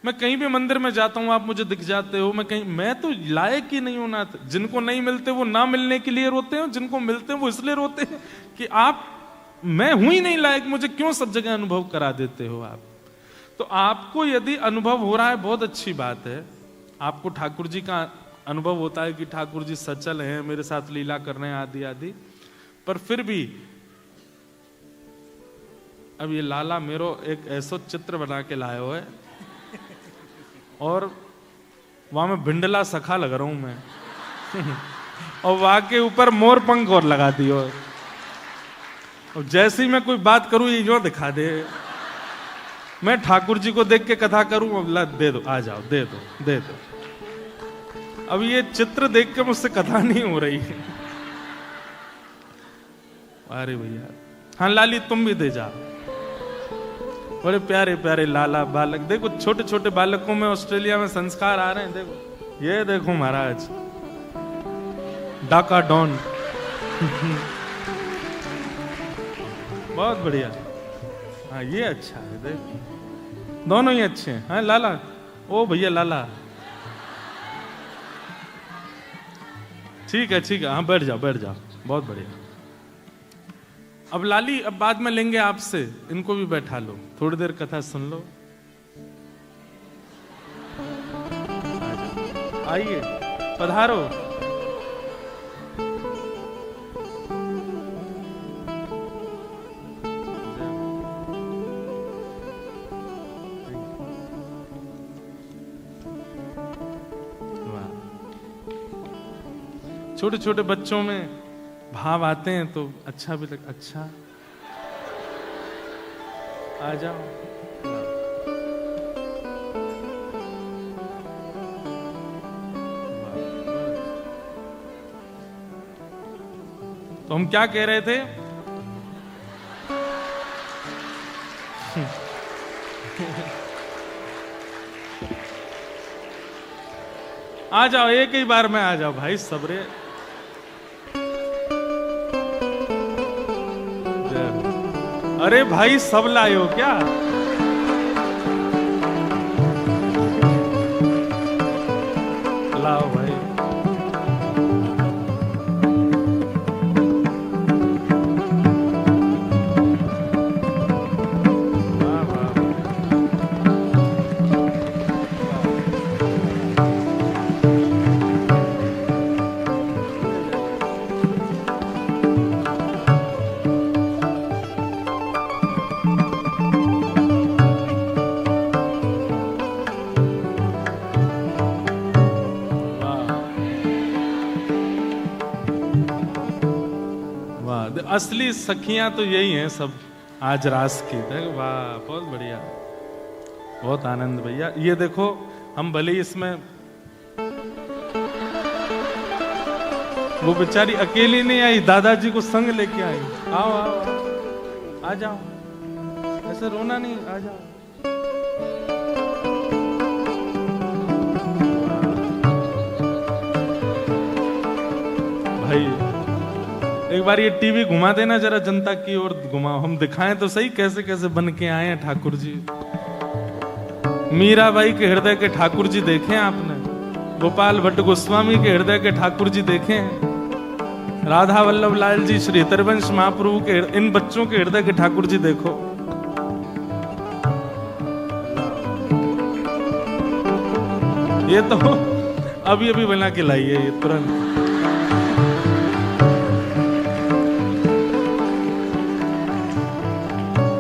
S1: मैं कहीं भी मंदिर में जाता हूं, आप मुझे दिख जाते हो, मैं तो लायक ही नहीं हूं नाथ। जिनको नहीं मिलते वो ना मिलने के लिए रोते हैं, जिनको मिलते हैं वो इसलिए रोते हैं कि आप, मैं हूं ही नहीं लायक, मुझे क्यों सब जगह अनुभव करा देते हो आप। तो आपको यदि अनुभव हो रहा है बहुत अच्छी बात है, आपको ठाकुर जी का अनुभव होता है कि ठाकुर जी सचल हैं, मेरे साथ लीला कर रहे हैं आदि आदि, पर फिर भी अब ये लाला मेरो एक ऐसा चित्र बना के लाया हुआ है और वहां में भिंडला सखा लग रहा हूं मैं और वहां के ऊपर मोर पंख और लगा दियो, और जैसे ही मैं कोई बात करूं ये जो दिखा दे, मैं ठाकुर जी को देख के कथा करूं, अल्लाह दे दो, आ जाओ, दे दो दे दो। अब ये चित्र देख के मुझसे कथा नहीं हो रही है। अरे भैया, हाँ लाली तुम भी दे जा। बड़े प्यारे प्यारे लाला बालक, देखो छोटे छोटे बालकों में ऑस्ट्रेलिया में संस्कार आ रहे हैं। देखो ये देखो महाराज, डाका डॉन। बहुत बढ़िया। हाँ ये अच्छा है, देखो दोनों ही अच्छे हैं। हाँ लाला, ओ भैया लाला, ठीक है ठीक है, हाँ बैठ जाओ बैठ जाओ, बहुत बढ़िया। अब लाली, अब बाद में लेंगे आपसे, इनको भी बैठा लो, थोड़ी देर कथा सुन लो। आइए पधारो। छोटे छोटे बच्चों में भाव आते हैं तो अच्छा भी लगता। अच्छा आ जाओ। तो हम क्या कह रहे थे? आ जाओ, एक ही बार में आ जाओ भाई, सबरे। अरे भाई सब लाए हो क्या? लाओ भाई। वाह वाह। असली सखियां तो यही हैं सब, आज रास की। वाह बहुत बढ़िया, बहुत आनंद भैया। ये देखो हम भले ही इसमें, वो बेचारी अकेली नहीं आई, दादाजी को संग लेके आई। आओ आओ आओ, आ जाओ, ऐसे रोना नहीं, आ जाओ। भाई एक बार ये टीवी घुमा देना जरा, जनता की ओर घुमाओ, हम दिखाएं तो सही कैसे कैसे बन के आए हैं ठाकुर जी। मीराबाई के हृदय के ठाकुर जी देखे आपने? गोपाल भट्ट गोस्वामी के हृदय के ठाकुर जी देखे हैं? राधा वल्लभ लाल जी, श्री हरिवंश महाप्रभु के, इन बच्चों के हृदय के ठाकुर जी देखो। ये तो अभी अभी बना के लाई है, ये तुरंत।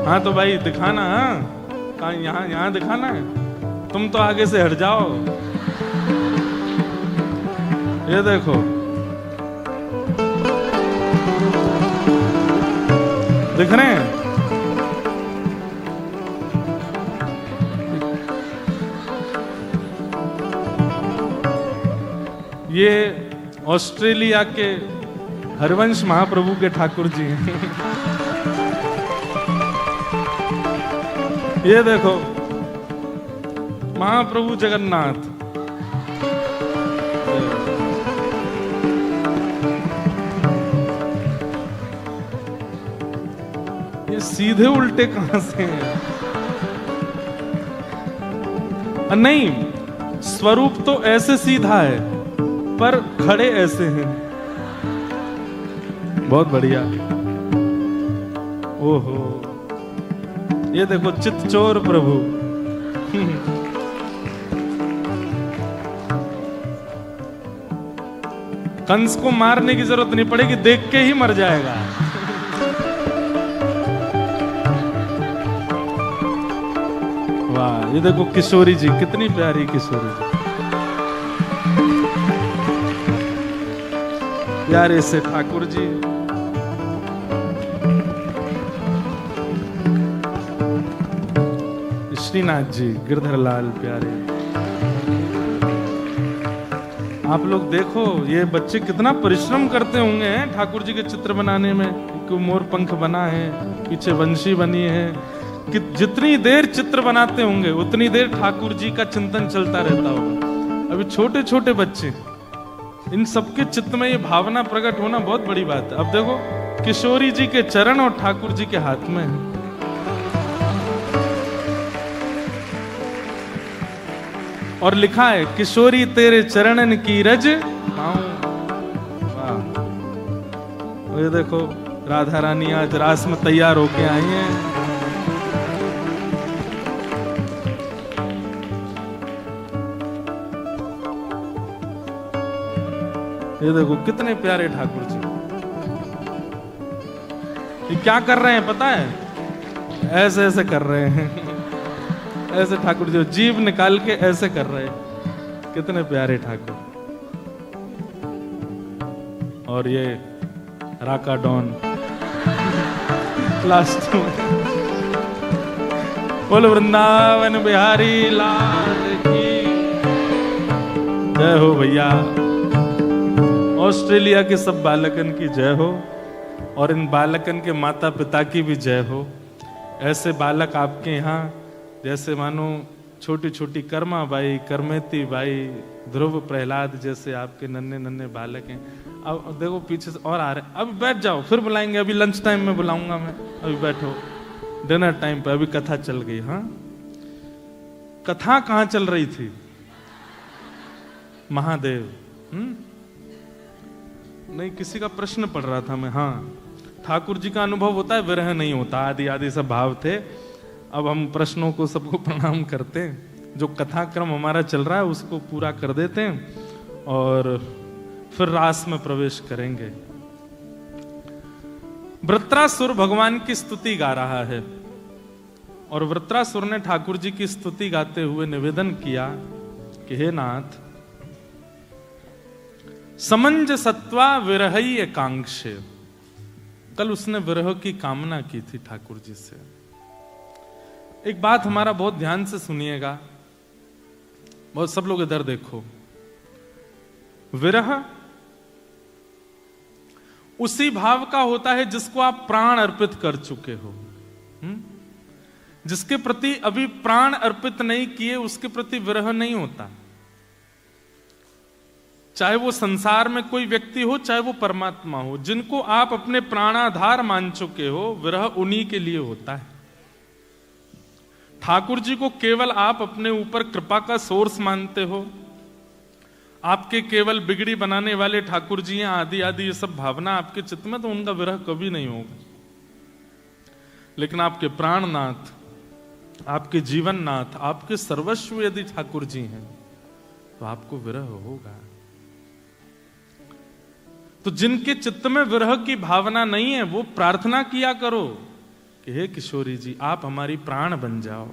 S1: हाँ तो भाई दिखाना, हाँ कहाँ, यहाँ दिखाना है। तुम तो आगे से हट जाओ। ये देखो, दिख रहे हैं? ये ऑस्ट्रेलिया के हरिवंश महाप्रभु के ठाकुर जी हैं। ये देखो महाप्रभु जगन्नाथ। ये सीधे उल्टे कहां से हैं? नहीं, स्वरूप तो ऐसे सीधा है पर खड़े ऐसे हैं। बहुत बढ़िया। ओहो, ये देखो चितचोर प्रभु। कंस को मारने की जरूरत नहीं पड़ेगी, देख के ही मर जाएगा। वाह, ये देखो किशोरी जी, कितनी प्यारी किशोरी जी, प्यारे से ठाकुर जी। श्रीनाथ जी, गिरधर लाल प्यारे। आप लोग देखो, ये बच्चे कितना परिश्रम करते होंगे ठाकुर जी के चित्र बनाने में। मोर पंख बना है, पीछे वंशी बनी है, कि जितनी देर चित्र बनाते होंगे उतनी देर ठाकुर जी का चिंतन चलता रहता होगा। अभी छोटे छोटे बच्चे, इन सबके चित्त में ये भावना प्रकट होना बहुत बड़ी बात है। अब देखो किशोरी जी के चरण और ठाकुर जी के हाथ में है। और लिखा है किशोरी तेरे चरणन की रज पाऊं। वाह, ये देखो राधा रानी आज रास में तैयार होके आई हैं। ये देखो कितने प्यारे ठाकुर जी। ये क्या कर रहे हैं पता है? ऐसे ऐसे कर रहे हैं। ऐसे ठाकुर जी जीभ निकाल के ऐसे कर रहे हैं। कितने प्यारे ठाकुर। और ये राका डॉन लास्ट में। बोल वृंदावन बिहारी लाल की जय हो भैया। ऑस्ट्रेलिया के सब बालकन की जय हो और इन बालकन के माता पिता की भी जय हो। ऐसे बालक आपके यहाँ जैसे मानो छोटी छोटी कर्मा बाई, करमेती बाई, ध्रुव प्रहलाद जैसे आपके नन्हे नन्हे बालक हैं। अब देखो पीछे से और आ रहे हैं। अब बैठ जाओ, फिर बुलाएंगे। अभी लंच टाइम में बुलाऊंगा मैं। अभी बैठो, डिनर टाइम पे। अभी कथा चल गई। हाँ, कथा कहाँ चल रही थी? महादेव। नहीं, किसी का प्रश्न पढ़ रहा था मैं। हाँ, ठाकुर जी का अनुभव होता है, विरह नहीं होता। आदि आदि सब भाव थे। अब हम प्रश्नों को सबको प्रणाम करते हैं। जो कथा क्रम हमारा चल रहा है उसको पूरा कर देते हैं और फिर रास में प्रवेश करेंगे। वृत्रासुर भगवान की स्तुति गा रहा है और वृत्रासुर ने ठाकुर जी की स्तुति गाते हुए निवेदन किया कि हे नाथ, समंज सत्वा विरहई एकांक्षे। कल उसने विरह की कामना की थी ठाकुर जी से। एक बात हमारा बहुत ध्यान से सुनिएगा, बहुत सब लोग इधर देखो। विरह उसी भाव का होता है जिसको आप प्राण अर्पित कर चुके हो। जिसके प्रति अभी प्राण अर्पित नहीं किए उसके प्रति विरह नहीं होता। चाहे वो संसार में कोई व्यक्ति हो, चाहे वो परमात्मा हो, जिनको आप अपने प्राणाधार मान चुके हो, विरह उन्हीं के लिए होता है। ठाकुर जी को केवल आप अपने ऊपर कृपा का सोर्स मानते हो। आपके केवल बिगड़ी बनाने वाले ठाकुर जी हैं, आदि आदि ये सब भावना आपके चित्त में, तो उनका विरह कभी नहीं होगा। लेकिन आपके प्राणनाथ, आपके जीवन नाथ, आपके सर्वस्व यदि ठाकुर जी हैं तो आपको विरह होगा। तो जिनके चित्त में विरह की भावना नहीं है वो प्रार्थना किया करो कि हे किशोरी जी आप हमारी प्राण बन जाओ,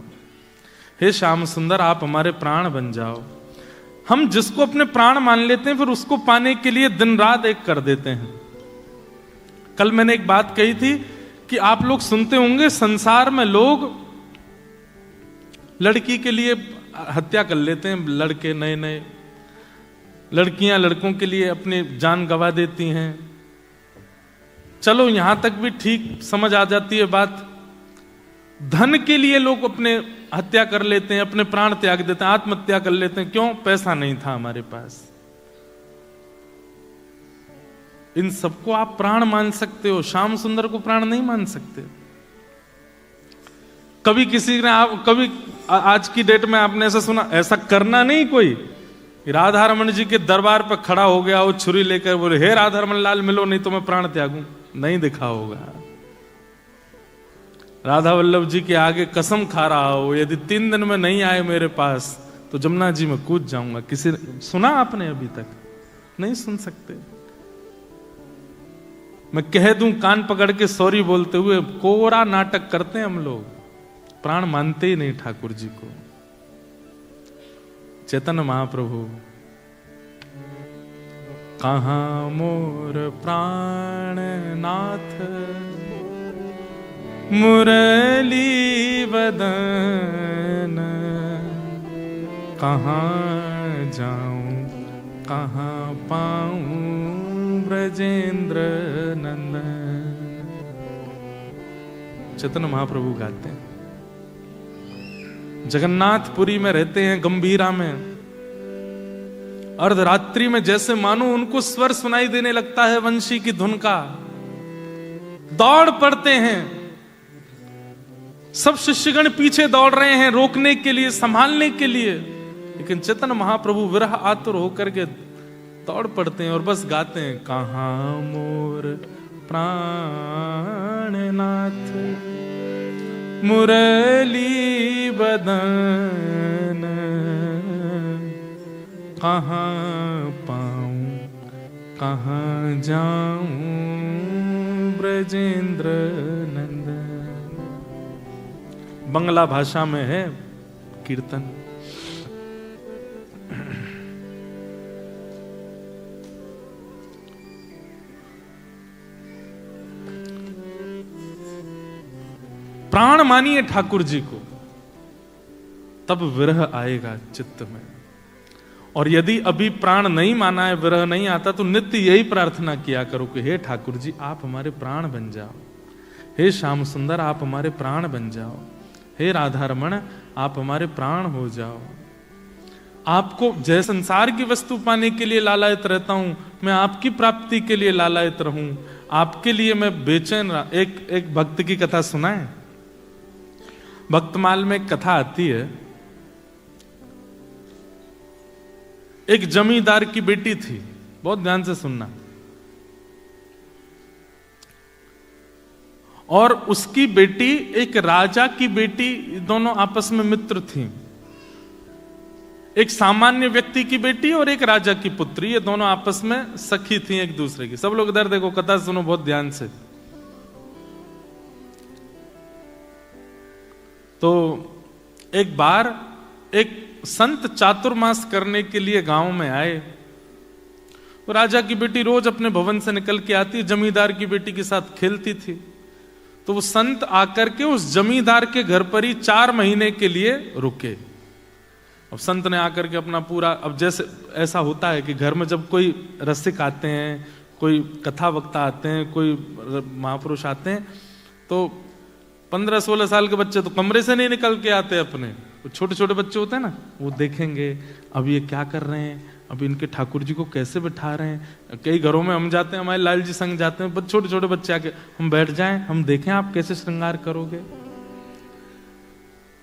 S1: हे श्याम सुंदर आप हमारे प्राण बन जाओ। हम जिसको अपने प्राण मान लेते हैं फिर उसको पाने के लिए दिन रात एक कर देते हैं। कल मैंने एक बात कही थी कि आप लोग सुनते होंगे संसार में लोग लड़की के लिए हत्या कर लेते हैं। लड़के नए नए, लड़कियां लड़कों के लिए अपनी जान गंवा देती हैं। चलो यहां तक भी ठीक समझ आ जाती है बात। धन के लिए लोग अपने हत्या कर लेते हैं, अपने प्राण त्याग देते हैं, आत्महत्या कर लेते हैं। क्यों? पैसा नहीं था हमारे पास। इन सबको आप प्राण मान सकते हो, श्याम सुंदर को प्राण नहीं मान सकते। कभी किसी ने कभी आज की डेट में आपने ऐसा सुना? ऐसा करना नहीं कोई। राधा रमन जी के दरबार पर खड़ा हो गया वो छुरी लेकर, बोले हे राधा रमन लाल मिलो नहीं तो मैं प्राण त्यागूं। नहीं दिखा होगा। राधा वल्लभ जी के आगे कसम खा रहा हो यदि 3 दिन में नहीं आए मेरे पास तो जमुना जी में कूद जाऊंगा। किसी सुना आपने? अभी तक नहीं सुन सकते। मैं कह दूं कान पकड़ के सॉरी बोलते हुए, कोरा नाटक करते हैं हम लोग, प्राण मानते ही नहीं ठाकुर जी को। चैतन्य महाप्रभु, कहाँ मोर प्राण नाथ मुरली बदन, कहाँ जाऊं कहाँ पाऊं ब्रजेंद्र नंदन। चैतन्य महाप्रभु गाते हैं जगन्नाथपुरी में रहते हैं, गंभीरा में। अर्धरात्रि में जैसे मानो उनको स्वर सुनाई देने लगता है वंशी की धुन का, दौड़ पड़ते हैं। सब शिष्यगण पीछे दौड़ रहे हैं रोकने के लिए, संभालने के लिए, लेकिन चैतन्य महाप्रभु विरह आतुर होकर के दौड़ पड़ते हैं और बस गाते हैं, कहाँ मोर प्राणनाथ मुरली बदन, कहाँ पाऊं कहाँ जाऊं ब्रजेंद्र नंदन। बंगला भाषा में है कीर्तन। प्राण मानिए ठाकुर जी को, तब विरह आएगा चित्त में। और यदि अभी प्राण नहीं माना है, विरह नहीं आता, तो नित्य यही प्रार्थना किया करो कि हे ठाकुर जी आप हमारे प्राण बन जाओ, हे श्याम सुंदर आप हमारे प्राण बन जाओ, हे राधा रमण आप हमारे प्राण हो जाओ। आपको जय संसार की वस्तु पाने के लिए लालायित रहता हूं, मैं आपकी प्राप्ति के लिए लालायित रहूं, आपके लिए मैं बेचैन रहा। एक भक्त की कथा सुना है, भक्तमाल में एक कथा आती है। एक जमींदार की बेटी थी, बहुत ध्यान से सुनना, और उसकी बेटी एक राजा की बेटी, दोनों आपस में मित्र थी। एक सामान्य व्यक्ति की बेटी और एक राजा की पुत्री, ये दोनों आपस में सखी थी एक दूसरे की। सब लोग इधर देखो, कथा सुनो बहुत ध्यान से। तो एक बार एक संत चातुर्मास करने के लिए गांव में आए। तो राजा की बेटी रोज अपने भवन से निकल के आती, जमींदार की बेटी के साथ खेलती थी। तो वो संत आकर के उस जमींदार के घर पर ही 4 महीने के लिए रुके। अब संत ने आकर के अपना पूरा, अब जैसे ऐसा होता है कि घर में जब कोई रसिक आते हैं, कोई कथा वक्ता आते हैं, कोई महापुरुष आते हैं, तो 15-16 साल के बच्चे तो कमरे से नहीं निकल के आते अपने। छोटे छोटे बच्चे होते हैं ना, वो देखेंगे अब ये क्या कर रहे हैं, अब इनके ठाकुर जी को कैसे बिठा रहे हैं। कई घरों में हम जाते हैं, हमारे लाल जी संग जाते हैं, छोटे छोटे बच्चे आके हम बैठ जाएं, हम देखें आप कैसे श्रृंगार करोगे।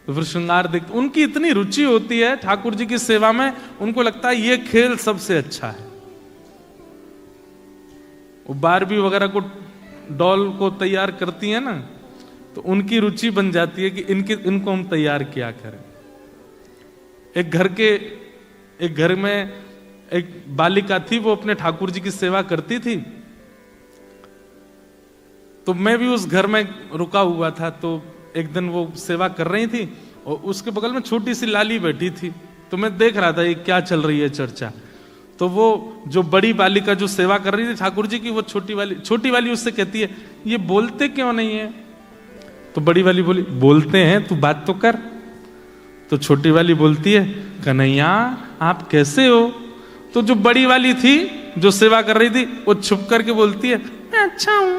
S1: तो फिर श्रृंगार देखते, उनकी इतनी रुचि होती है ठाकुर जी की सेवा में, उनको लगता है ये खेल सबसे अच्छा है। वो बारबी वगैरह को, डॉल को तैयार करती है ना, तो उनकी रुचि बन जाती है कि इनको हम तैयार किया करें। एक घर में एक बालिका थी, वो अपने ठाकुर जी की सेवा करती थी। तो मैं भी उस घर में रुका हुआ था। तो एक दिन वो सेवा कर रही थी और उसके बगल में छोटी सी लाली बैठी थी। तो मैं देख रहा था ये क्या चल रही है चर्चा। तो वो जो बड़ी बालिका जो सेवा कर रही थी ठाकुर जी की, वो छोटी वाली उससे कहती है, ये बोलते क्यों नहीं है? तो बड़ी वाली बोली, बोलते हैं, तू बात तो कर। तो छोटी वाली बोलती है, कन्हैया आप कैसे हो? तो जो बड़ी वाली थी जो सेवा कर रही थी, वो छुप करके बोलती है, मैं अच्छा हूं।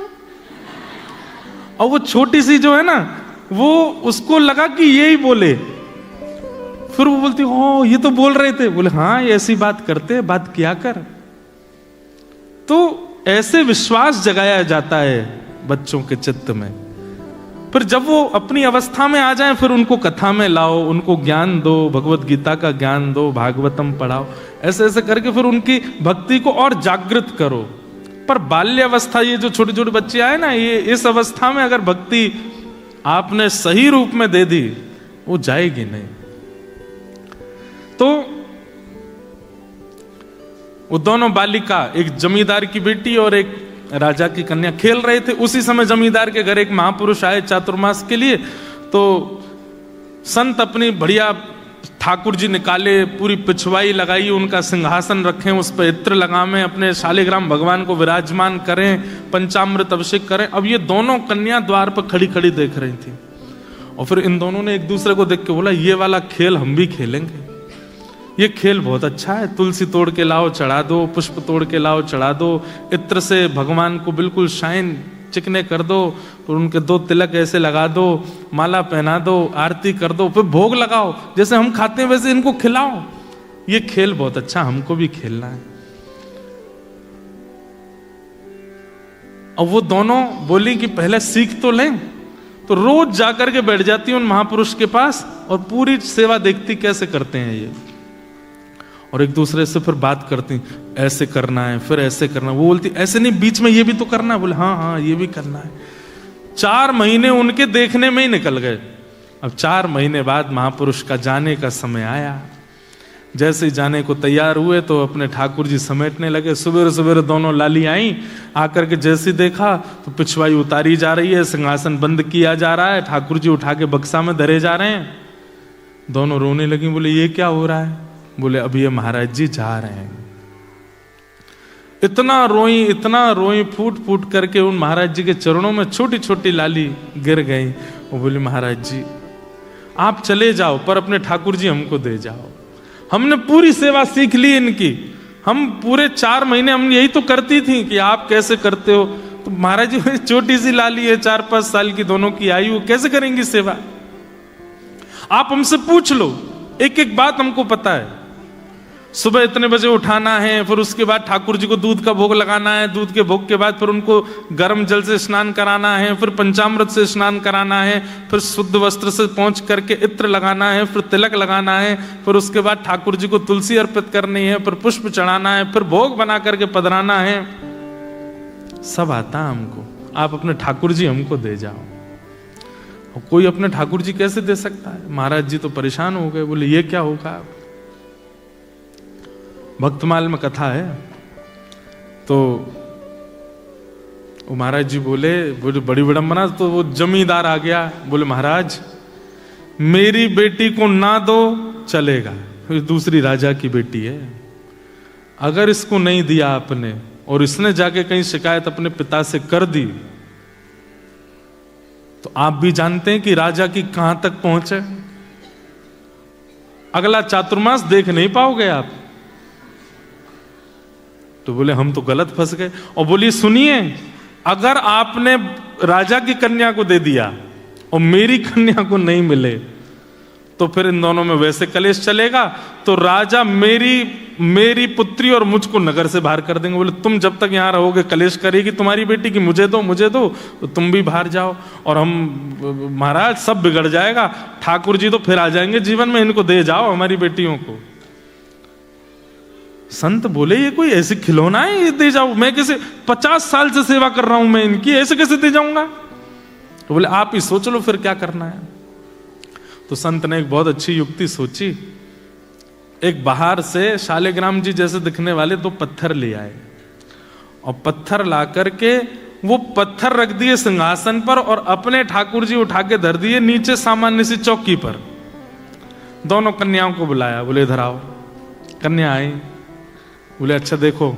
S1: और वो छोटी सी जो है ना, वो उसको लगा कि यही बोले। फिर वो बोलती, ओ ये तो बोल रहे थे। बोले हाँ, ये ऐसी बात करते, बात किया कर। तो ऐसे विश्वास जगाया जाता है बच्चों के चित्त में। फिर जब वो अपनी अवस्था में आ जाएं, फिर उनको कथा में लाओ, उनको ज्ञान दो, भगवत गीता का ज्ञान दो, भागवतम पढ़ाओ, ऐसे ऐसे करके फिर उनकी भक्ति को और जागृत करो। पर बाल्यावस्था, ये जो छोटे छोटे बच्चे आए ना, ये इस अवस्था में अगर भक्ति आपने सही रूप में दे दी, वो जाएगी नहीं। तो वो दोनों बालिका, एक जमींदार की बेटी और एक राजा की कन्या, खेल रहे थे। उसी समय जमींदार के घर एक महापुरुष आए चातुर्मास के लिए। तो संत अपनी बढ़िया ठाकुर जी निकाले, पूरी पिछवाई लगाई, उनका सिंहासन रखें, उस पर इत्र लगावें, अपने शालिग्राम भगवान को विराजमान करें, पंचामृत अभिषेक करें। अब ये दोनों कन्या द्वार पर खड़ी खड़ी देख रही थी। और फिर इन दोनों ने एक दूसरे को देख के बोला, ये वाला खेल हम भी खेलेंगे, ये खेल बहुत अच्छा है। तुलसी तोड़ के लाओ चढ़ा दो, पुष्प तोड़ के लाओ चढ़ा दो, इत्र से भगवान को बिल्कुल शाइन चिकने कर दो, और उनके 2 तिलक ऐसे लगा दो, माला पहना दो, आरती कर दो, फिर भोग लगाओ, जैसे हम खाते हैं वैसे इनको खिलाओ। ये खेल बहुत अच्छा, हमको भी खेलना है। और वो दोनों बोली कि पहले सीख तो लें। तो रोज जाकर के बैठ जाती उन महापुरुष के पास और पूरी सेवा देखती कैसे करते हैं ये, और एक दूसरे से फिर बात करती, ऐसे करना है, फिर ऐसे करना है। वो बोलती ऐसे नहीं, बीच में ये भी तो करना है। बोले हाँ हाँ ये भी करना है। 4 महीने उनके देखने में ही निकल गए। अब 4 महीने बाद महापुरुष का जाने का समय आया। जैसे ही जाने को तैयार हुए तो अपने ठाकुर जी समेटने लगे। सवेरे सवेरे दोनों लाली आई, आकर के जैसे देखा तो पिछवाई उतारी जा रही है, सिंहासन बंद किया जा रहा है, ठाकुर जी उठा के बक्सा में धरे जा रहे हैं। दोनों रोने लगी। बोले ये क्या हो रहा है? बोले अभी ये महाराज जी जा रहे हैं। इतना रोई, फूट फूट करके उन महाराज जी के चरणों में छोटी छोटी लाली गिर गई। वो बोले महाराज जी आप चले जाओ, पर अपने ठाकुर जी हमको दे जाओ। हमने पूरी सेवा सीख ली इनकी, हम पूरे 4 महीने हम यही तो करती थी कि आप कैसे करते हो। तो महाराज जी छोटी सी लाली है, 4-5 साल की दोनों की आयु, कैसे करेंगी सेवा? आप हमसे पूछ लो, एक एक बात हमको पता है। सुबह इतने बजे उठाना है, फिर उसके बाद ठाकुर जी को दूध का भोग लगाना है, दूध के भोग के बाद फिर उनको गर्म जल से स्नान कराना है, फिर पंचामृत से स्नान कराना है, फिर शुद्ध वस्त्र से पहुंच करके इत्र लगाना है, फिर तिलक लगाना है, फिर उसके बाद ठाकुर जी को तुलसी अर्पित करनी है, फिर पुष्प चढ़ाना है, फिर भोग बना करके पधराना है। सब आता है हमको, आप अपने ठाकुर जी हमको दे जाओ। और कोई अपने ठाकुर जी कैसे दे सकता है? महाराज जी तो परेशान हो गए। बोले ये क्या होगा? भक्तमाल में कथा है। तो वो महाराज जी बोले बड़ी विडंबना। तो वो जमींदार आ गया। बोले महाराज मेरी बेटी को ना दो चलेगा, दूसरी राजा की बेटी है, अगर इसको नहीं दिया आपने और इसने जाके कहीं शिकायत अपने पिता से कर दी तो आप भी जानते हैं कि राजा की कहां तक पहुंच है। अगला चातुर्मास देख नहीं पाओगे आप। तो बोले हम तो गलत फंस गए। और बोलिए सुनिए, अगर आपने राजा की कन्या को दे दिया और मेरी कन्या को नहीं मिले तो फिर इन दोनों में वैसे कलेश चलेगा, तो राजा मेरी पुत्री और मुझको नगर से बाहर कर देंगे। बोले तुम जब तक यहां रहोगे कलेश करेगी तुम्हारी बेटी कि मुझे दो तो तुम भी बाहर जाओ और हम महाराज सब बिगड़ जाएगा। ठाकुर जी तो फिर आ जाएंगे जीवन में, इनको दे जाओ हमारी बेटियों को। संत बोले ये कोई ऐसे खिलौना है ये दे जाओ? मैं कैसे 50 साल से सेवा कर रहा हूं मैं इनकी, ऐसे कैसे दे जाऊंगा? तो बोले आप ही सोच लो फिर क्या करना है। तो संत ने एक बहुत अच्छी युक्ति सोची। एक बाहर से शालिग्राम जी जैसे दिखने वाले 2 पत्थर ले आए और पत्थर ला करके वो पत्थर रख दिए सिंहासन पर और अपने ठाकुर जी उठा के धर दिए नीचे सामान्य सी चौकी पर। दोनों कन्याओं को बुलाया। बोले इधर आओ। कन्या आई। बोले अच्छा देखो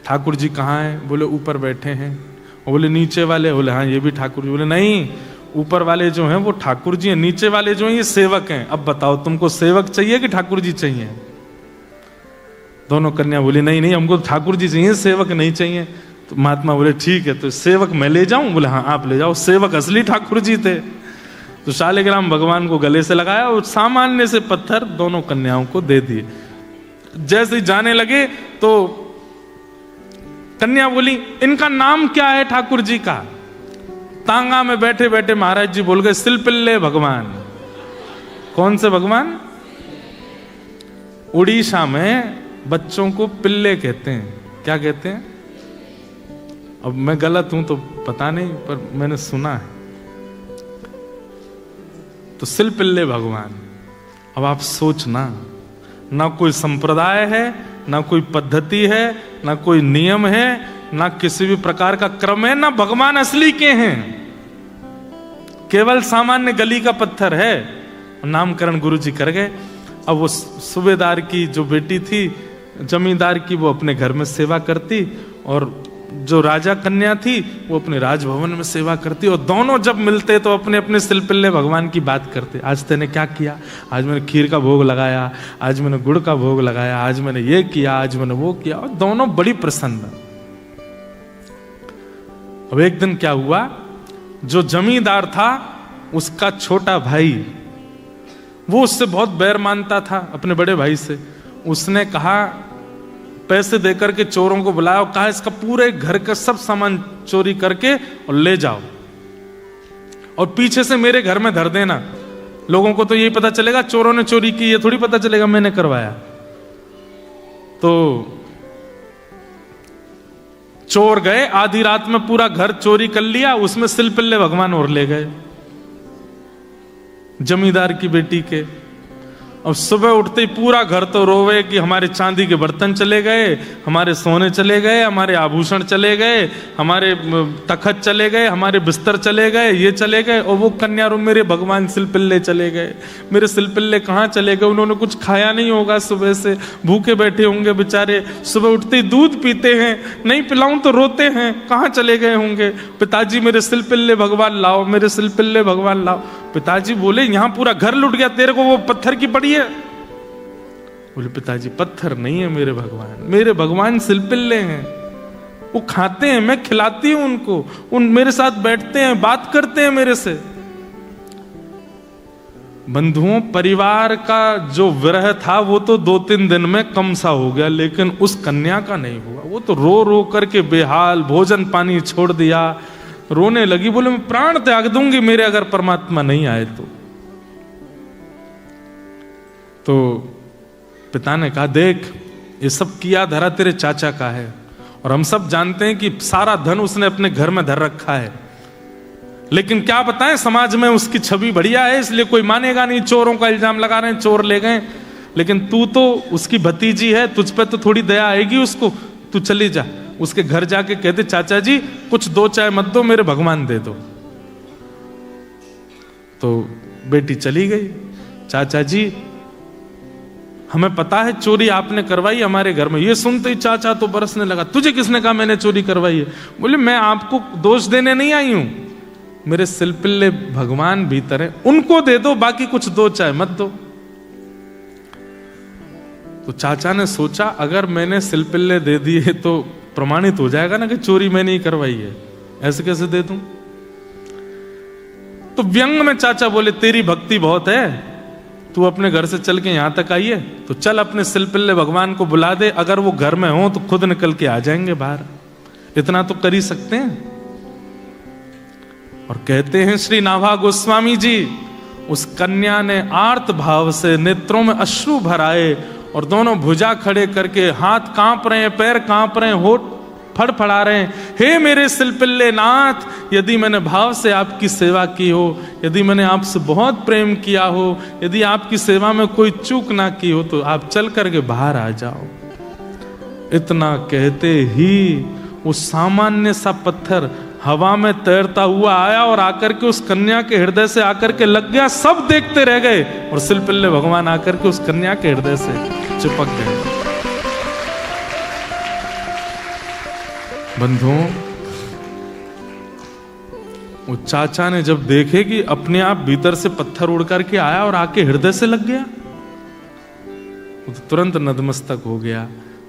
S1: ठाकुर जी कहाँ हैं? बोले ऊपर बैठे हैं। और बोले नीचे वाले? बोले हाँ ये भी ठाकुर जी। बोले नहीं, ऊपर वाले जो हैं वो ठाकुर जी हैं, नीचे वाले जो हैं ये सेवक हैं। अब बताओ तुमको सेवक चाहिए कि ठाकुर जी चाहिए? दोनों कन्या बोली नहीं नहीं हमको ठाकुर जी चाहिए, सेवक नहीं चाहिए। तो महात्मा बोले ठीक है, तो सेवक मैं ले जाऊं? बोले हाँ आप ले जाओ। सेवक असली ठाकुर जी थे। तो शालिग्राम भगवान को गले से लगाया और सामान्य से पत्थर दोनों कन्याओं को दे दिए। जैसे ही जाने लगे तो कन्या बोली इनका नाम क्या है ठाकुर जी का? तांगा में बैठे बैठे महाराज जी बोल गए सिलपिल्ले भगवान। कौन से भगवान? उड़ीसा में बच्चों को पिल्ले कहते हैं। क्या कहते हैं? अब मैं गलत हूं तो पता नहीं, पर मैंने सुना है। तो सिलपिल्ले भगवान। अब आप सोचना, ना कोई संप्रदाय है, ना कोई पद्धति है, ना कोई नियम है, ना किसी भी प्रकार का क्रम है, ना भगवान असली के हैं, केवल सामान्य गली का पत्थर है। नामकरण गुरुजी कर गए। अब वो सूबेदार की जो बेटी थी जमींदार की, वो अपने घर में सेवा करती और जो राजा कन्या थी वो अपने राजभवन में सेवा करती। और दोनों जब मिलते तो अपने अपने सिलपिल्ले भगवान की बात करते। आज तेने क्या किया? आज मैंने खीर का भोग लगाया, आज मैंने गुड़ का भोग लगाया, आज मैंने ये किया, आज मैंने वो किया। और दोनों बड़ी प्रसन्न। अब एक दिन क्या हुआ, जो जमींदार था उसका छोटा भाई, वो उससे बहुत बैर मानता था अपने बड़े भाई से। उसने कहा, पैसे देकर के चोरों को बुलाया और कहा इसका पूरे घर का सब सामान चोरी करके और ले जाओ और पीछे से मेरे घर में धर देना। लोगों को तो यही पता चलेगा चोरों ने चोरी की, ये थोड़ी पता चलेगा मैंने करवाया। तो चोर गए, आधी रात में पूरा घर चोरी कर लिया, उसमें सिलपिल्ले भगवान और ले गए जमींदार की बेटी के। अब सुबह उठते ही पूरा घर तो रोवे कि हमारे चांदी के बर्तन चले गए, हमारे सोने चले गए, हमारे आभूषण चले गए, हमारे तखत चले गए, हमारे बिस्तर चले गए, ये चले गए। और वो कन्या रो, मेरे भगवान सिलपिल्ले चले गए, मेरे सिलपिल्ले कहाँ चले गए? उन्होंने कुछ खाया नहीं होगा, सुबह से भूखे बैठे होंगे बेचारे, सुबह उठते ही दूध पीते हैं, नहीं पिलाऊं तो रोते हैं, कहाँ चले गए होंगे? पिताजी मेरे सिलपिल्ले भगवान लाओ, मेरे सिलपिल्ले भगवान लाओ। पिताजी बोले, यहां पूरा घर लुट गया, तेरे को वो पत्थर की पड़ी है? बोले, पिताजी पत्थर नहीं है मेरे भगवान सिलपिल्ले हैं, वो खाते हैं, मैं खिलाती हूं उनको, उन मेरे साथ बैठते हैं, बात करते हैं मेरे से। बंधुओं, परिवार का जो विरह था वो तो 2-3 दिन में कम सा हो गया, लेकिन उस कन्या का नहीं हुआ। वो तो रो रो करके बेहाल, भोजन पानी छोड़ दिया, रोने लगी, बोले मैं प्राण त्याग दूंगी मेरे अगर परमात्मा नहीं आए तो पिता ने कहा, देख ये सब किया धरा तेरे चाचा का है, और हम सब जानते हैं कि सारा धन उसने अपने घर में धर रखा है, लेकिन क्या बताएं समाज में उसकी छवि बढ़िया है, इसलिए कोई मानेगा नहीं, चोरों का इल्जाम लगा रहे हैं, चोर ले गए। लेकिन तू तो उसकी भतीजी है, तुझ पे तो थोड़ी दया आएगी उसको, तू चली जा, उसके घर जाके कहते, चाचा जी कुछ 2 चाय मत दो, मेरे भगवान दे दो। तो बेटी चली गई, चाचा जी हमें पता है चोरी आपने करवाई हमारे घर में। ये सुनते ही चाचा तो बरसने लगा, तुझे किसने कहा मैंने चोरी करवाई है? बोले, मैं आपको दोष देने नहीं आई हूं, मेरे सिलपिल्ले भगवान भीतर है, उनको दे दो, बाकी कुछ 2 चाय मत दो। तो चाचा ने सोचा, अगर मैंने सिलपिल्ले दे दिए तो प्रमाणित हो जाएगा ना कि चोरी मैंने ही करवाई है, ऐसे कैसे दे दूं? तो व्यंग में चाचा बोले, तेरी भक्ति बहुत है, तू अपने घर से चल के यहां तक आई है, तो चल अपने सिलपिल्ले भगवान को बुला दे, अगर वो घर में हो तो खुद निकल के आ जाएंगे बाहर, इतना तो कर ही सकते हैं। और कहते हैं श्री नाभा गोस्वामी जी, उस कन्या ने आर्त भाव से नेत्रों में अश्रु भराए और दोनों भुजा खड़े करके, हाथ कांप रहे हैं, पैर कांप रहे हैं, होठ फड़फड़ा रहे हैं, हे मेरे सिलपिल्ले नाथ, यदि मैंने भाव से आपकी सेवा की हो, यदि मैंने आपसे बहुत प्रेम किया हो, यदि आपकी सेवा में कोई चूक ना की हो, तो आप चल करके बाहर आ जाओ। इतना कहते ही वो सामान्य सा पत्थर हवा में तैरता हुआ आया और आकर के उस कन्या के हृदय से आकर के लग गया। सब देखते रह गए और सिलपिल्ले भगवान आकर के उस कन्या के हृदय से चिपक गए। बंधुओं, वो चाचा ने जब देखे कि अपने आप भीतर से पत्थर उड़ करके आया और आके हृदय से लग गया, वो तो तुरंत नतमस्तक हो गया।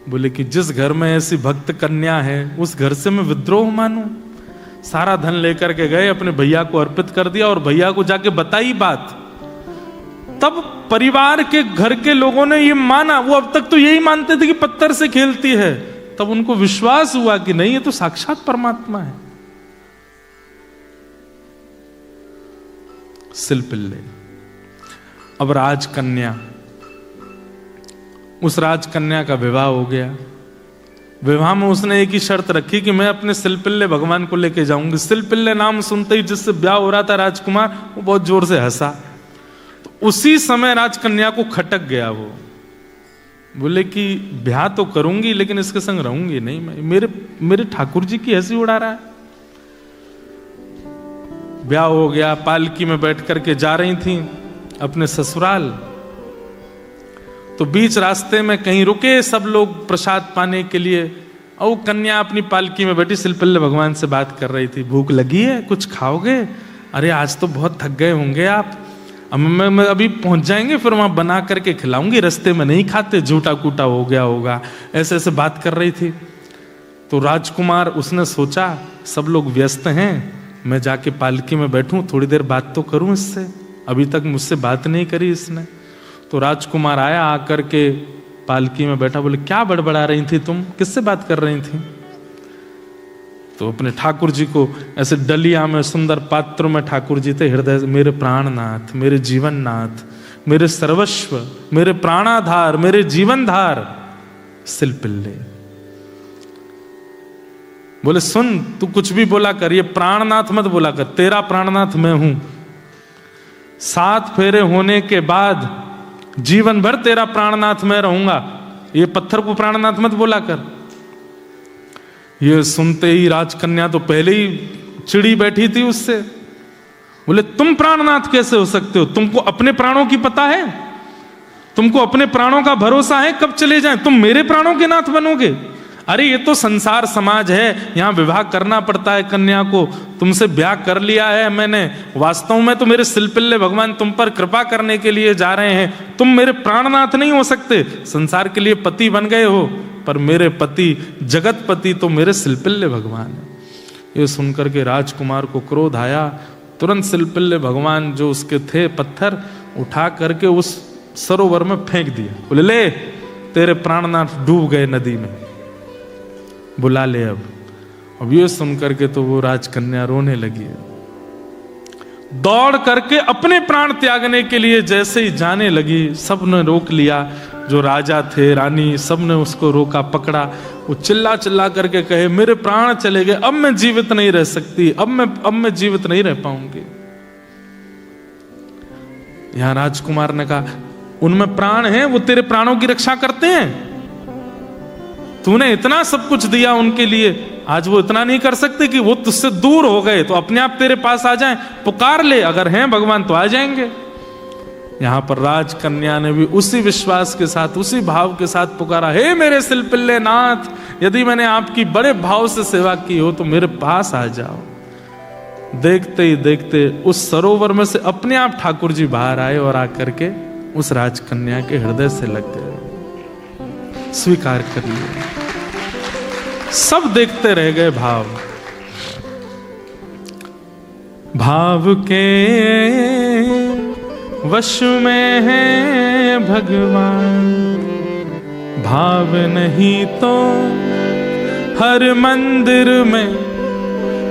S1: बोले कि जिस घर में ऐसी भक्त कन्या है उस घर से मैं विद्रोह मानूं? सारा धन लेकर के गए, अपने भैया को अर्पित कर दिया और भैया को जाके बताई बात। तब परिवार के घर के लोगों ने ये माना, वो अब तक तो यही मानते थे कि पत्थर से खेलती है, तब उनको विश्वास हुआ कि नहीं, ये तो साक्षात परमात्मा है। सिलपिल्ले। अब राजकन्या, उस राजकन्या का विवाह हो गया। विवाह में उसने एक ही शर्त रखी कि मैं अपने सिलपिल्ले भगवान को लेके जाऊंगी। सिलपिल्ले नाम सुनते ही जिससे ब्याह हो रहा था राजकुमार, वो बहुत जोर से हंसा। तो उसी समय राजकन्या को खटक गया। वो बोले कि ब्याह तो करूंगी लेकिन इसके संग रहूंगी नहीं, मैं मेरे ठाकुर जी की हंसी उड़ा रहा है। ब्याह हो गया, पालकी में बैठ करके जा रही थी अपने ससुराल। तो बीच रास्ते में कहीं रुके सब लोग प्रसाद पाने के लिए, और कन्या अपनी पालकी में बैठी सिलपिल्ले भगवान से बात कर रही थी। भूख लगी है, कुछ खाओगे? अरे आज तो बहुत थक गए होंगे आप, अब मैं अभी पहुंच जाएंगे, फिर वहां बना करके खिलाऊंगी, रास्ते में नहीं खाते, झूठा कूटा हो गया होगा, ऐसे ऐसे बात कर रही थी। तो राजकुमार, उसने सोचा सब लोग व्यस्त हैं, मैं जाके पालकी में बैठूं, थोड़ी देर बात तो करूं इससे, अभी तक मुझसे बात नहीं करी इसने। तो राजकुमार आया, आकर के पालकी में बैठा, बोले क्या बड़बड़ा रही थी तुम, किससे बात कर रही थी? तो अपने ठाकुर जी को ऐसे डलिया में, सुंदर पात्र में ठाकुर जी थे, हृदय, मेरे प्राणनाथ, मेरे जीवननाथ, मेरे सर्वस्व, मेरे प्राणाधार, मेरे जीवनधार सिलपिल्ले। बोले सुन, तू कुछ भी बोला कर, ये प्राणनाथ मत बोला कर, तेरा प्राणनाथ मैं हूं। 7 फेरे होने के बाद जीवन भर तेरा प्राणनाथ मैं रहूंगा, ये पत्थर को प्राणनाथ मत बोला कर। ये सुनते ही राजकन्या तो पहले ही चिड़ी बैठी थी उससे। बोले तुम प्राणनाथ कैसे हो सकते हो? तुमको अपने प्राणों की पता है? तुमको अपने प्राणों का भरोसा है कब चले जाएं? तुम मेरे प्राणों के नाथ बनोगे? अरे ये तो संसार समाज है, यहां विवाह करना पड़ता है कन्या को, तुमसे ब्याह कर लिया है मैंने, वास्तव में तो मेरे सिलपिल्ले भगवान तुम पर कृपा करने के लिए जा रहे हैं, तुम मेरे प्राणनाथ नहीं हो सकते। संसार के लिए पति बन गए हो, पर मेरे पति, जगत पति तो मेरे सिलपिल्ले भगवान है। ये सुनकर के राजकुमार को क्रोध आया, तुरंत सिलपिल्ले भगवान जो उसके थे पत्थर उठा करके उस सरोवर में फेंक दिया। बोले ले, तेरे प्राणनाथ डूब गए नदी में, बुला ले अब ये सुनकर के तो वो राजकन्या रोने लगी। दौड़ करके अपने प्राण त्यागने के लिए जैसे ही जाने लगी, सबने रोक लिया, जो राजा थे, रानी, सबने उसको रोका, पकड़ा। वो चिल्ला चिल्ला करके कहे मेरे प्राण चले गए, अब मैं जीवित नहीं रह सकती, अब मैं जीवित नहीं रह पाऊंगी। यहां राजकुमार ने कहा उनमें प्राण है, वो तेरे प्राणों की रक्षा करते हैं, तूने इतना सब कुछ दिया उनके लिए, आज वो इतना नहीं कर सकते कि वो तुझसे दूर हो गए तो अपने आप तेरे पास आ जाएं? पुकार ले, अगर हैं भगवान तो आ जाएंगे। यहां पर राजकन्या ने भी उसी विश्वास के साथ, उसी भाव के साथ पुकारा, हे मेरे सिलपिल्ले नाथ, यदि मैंने आपकी बड़े भाव से सेवा की हो तो मेरे पास आ जाओ। देखते ही देखते उस सरोवर में से अपने आप ठाकुर जी बाहर आए और आकर के उस राजकन्या के हृदय से लग गए, स्वीकार कर लिया। सब देखते रह गए। भाव के वश में है भगवान, भाव नहीं तो हर मंदिर में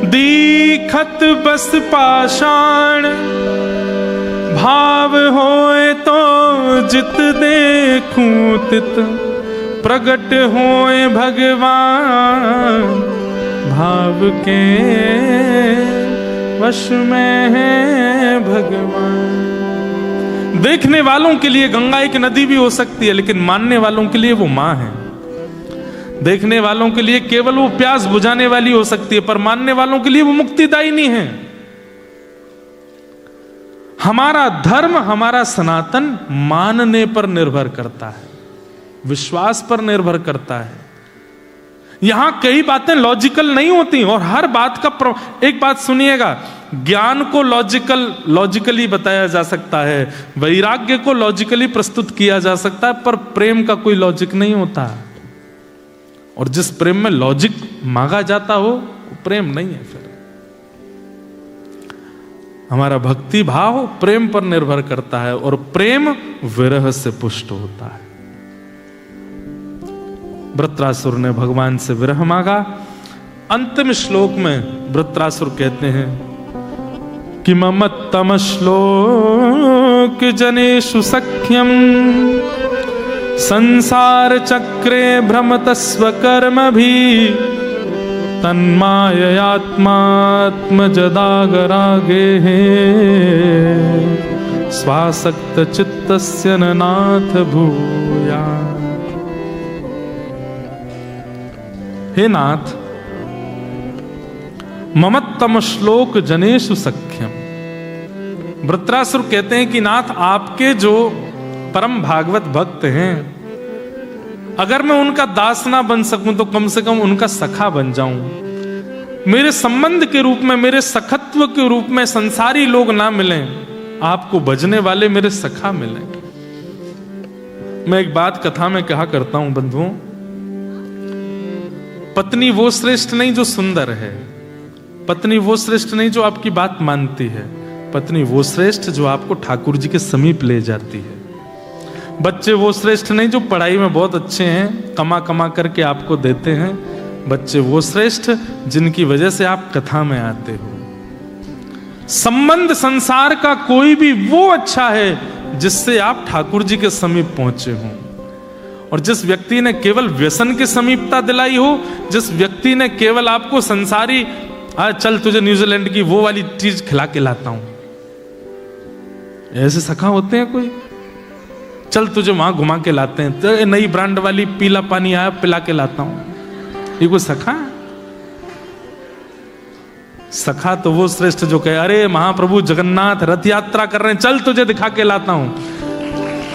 S1: दीखत बस पाषाण, भाव होए तो जित देखूं तित प्रगट होए भगवान, भाव के वश में है भगवान। देखने वालों के लिए गंगा एक नदी भी हो सकती है, लेकिन मानने वालों के लिए वो मां है। देखने वालों के लिए केवल वो प्यास बुझाने वाली हो सकती है, पर मानने वालों के लिए वो मुक्तिदायिनी है। हमारा धर्म, हमारा सनातन मानने पर निर्भर करता है, विश्वास पर निर्भर करता है। यहां कई बातें लॉजिकल नहीं होती, और हर बात का एक बात सुनिएगा, ज्ञान को लॉजिकली बताया जा सकता है, वैराग्य को लॉजिकली प्रस्तुत किया जा सकता है, पर प्रेम का कोई लॉजिक नहीं होता। और जिस प्रेम में लॉजिक मांगा जाता हो वो प्रेम नहीं है। फिर हमारा भक्ति भाव प्रेम पर निर्भर करता है, और प्रेम विरह से पुष्ट होता है। वृत्रासुर ने भगवान से विरह मांगा। अंतिम श्लोक में वृत्रासुर कहते हैं कि ममत्तम श्लोक जनेषु सख्यम संसार चक्रे भ्रमतस्व कर्म भी तन्माययात्मात्म जदागरागे स्वासक्त चित्तस्य नाथ भूया। हे नाथ, ममत्तम श्लोक जनेषु सख्यम। वृत्रासुर कहते हैं कि नाथ, आपके जो परम भागवत भक्त हैं, अगर मैं उनका दास ना बन सकूं तो कम से कम उनका सखा बन जाऊं। मेरे संबंध के रूप में, मेरे सखत्व के रूप में संसारी लोग ना मिलें, आपको भजने वाले मेरे सखा मिलें। मैं एक बात कथा में कहा करता हूं बंधुओं, पत्नी वो श्रेष्ठ नहीं जो सुंदर है, पत्नी वो श्रेष्ठ नहीं जो आपकी बात मानती है, पत्नी वो श्रेष्ठ जो आपको ठाकुर जी के समीप ले जाती है। बच्चे वो श्रेष्ठ नहीं जो पढ़ाई में बहुत अच्छे हैं, कमा कमा करके आपको देते हैं। बच्चे वो श्रेष्ठ जिनकी वजह से आप कथा में आते हो। संबंध संसार का कोई भी वो अच्छा है जिससे आप ठाकुर जी के समीप पहुंचे हो। और जिस व्यक्ति ने केवल व्यसन की समीपता दिलाई हो, जिस व्यक्ति ने केवल आपको संसारी चल तुझे न्यूजीलैंड की वो वाली चीज खिला के लाता हूं, ऐसे सखा होते हैं कोई? चल तुझे वहां घुमा के लाते हैं, तो नई ब्रांड वाली पीला पानी आया पिला के लाता हूं, ये कोई सखा? सखा तो वो श्रेष्ठ जो कहे अरे महाप्रभु जगन्नाथ रथ यात्रा कर रहे हैं, चल तुझे दिखा के लाता हूं।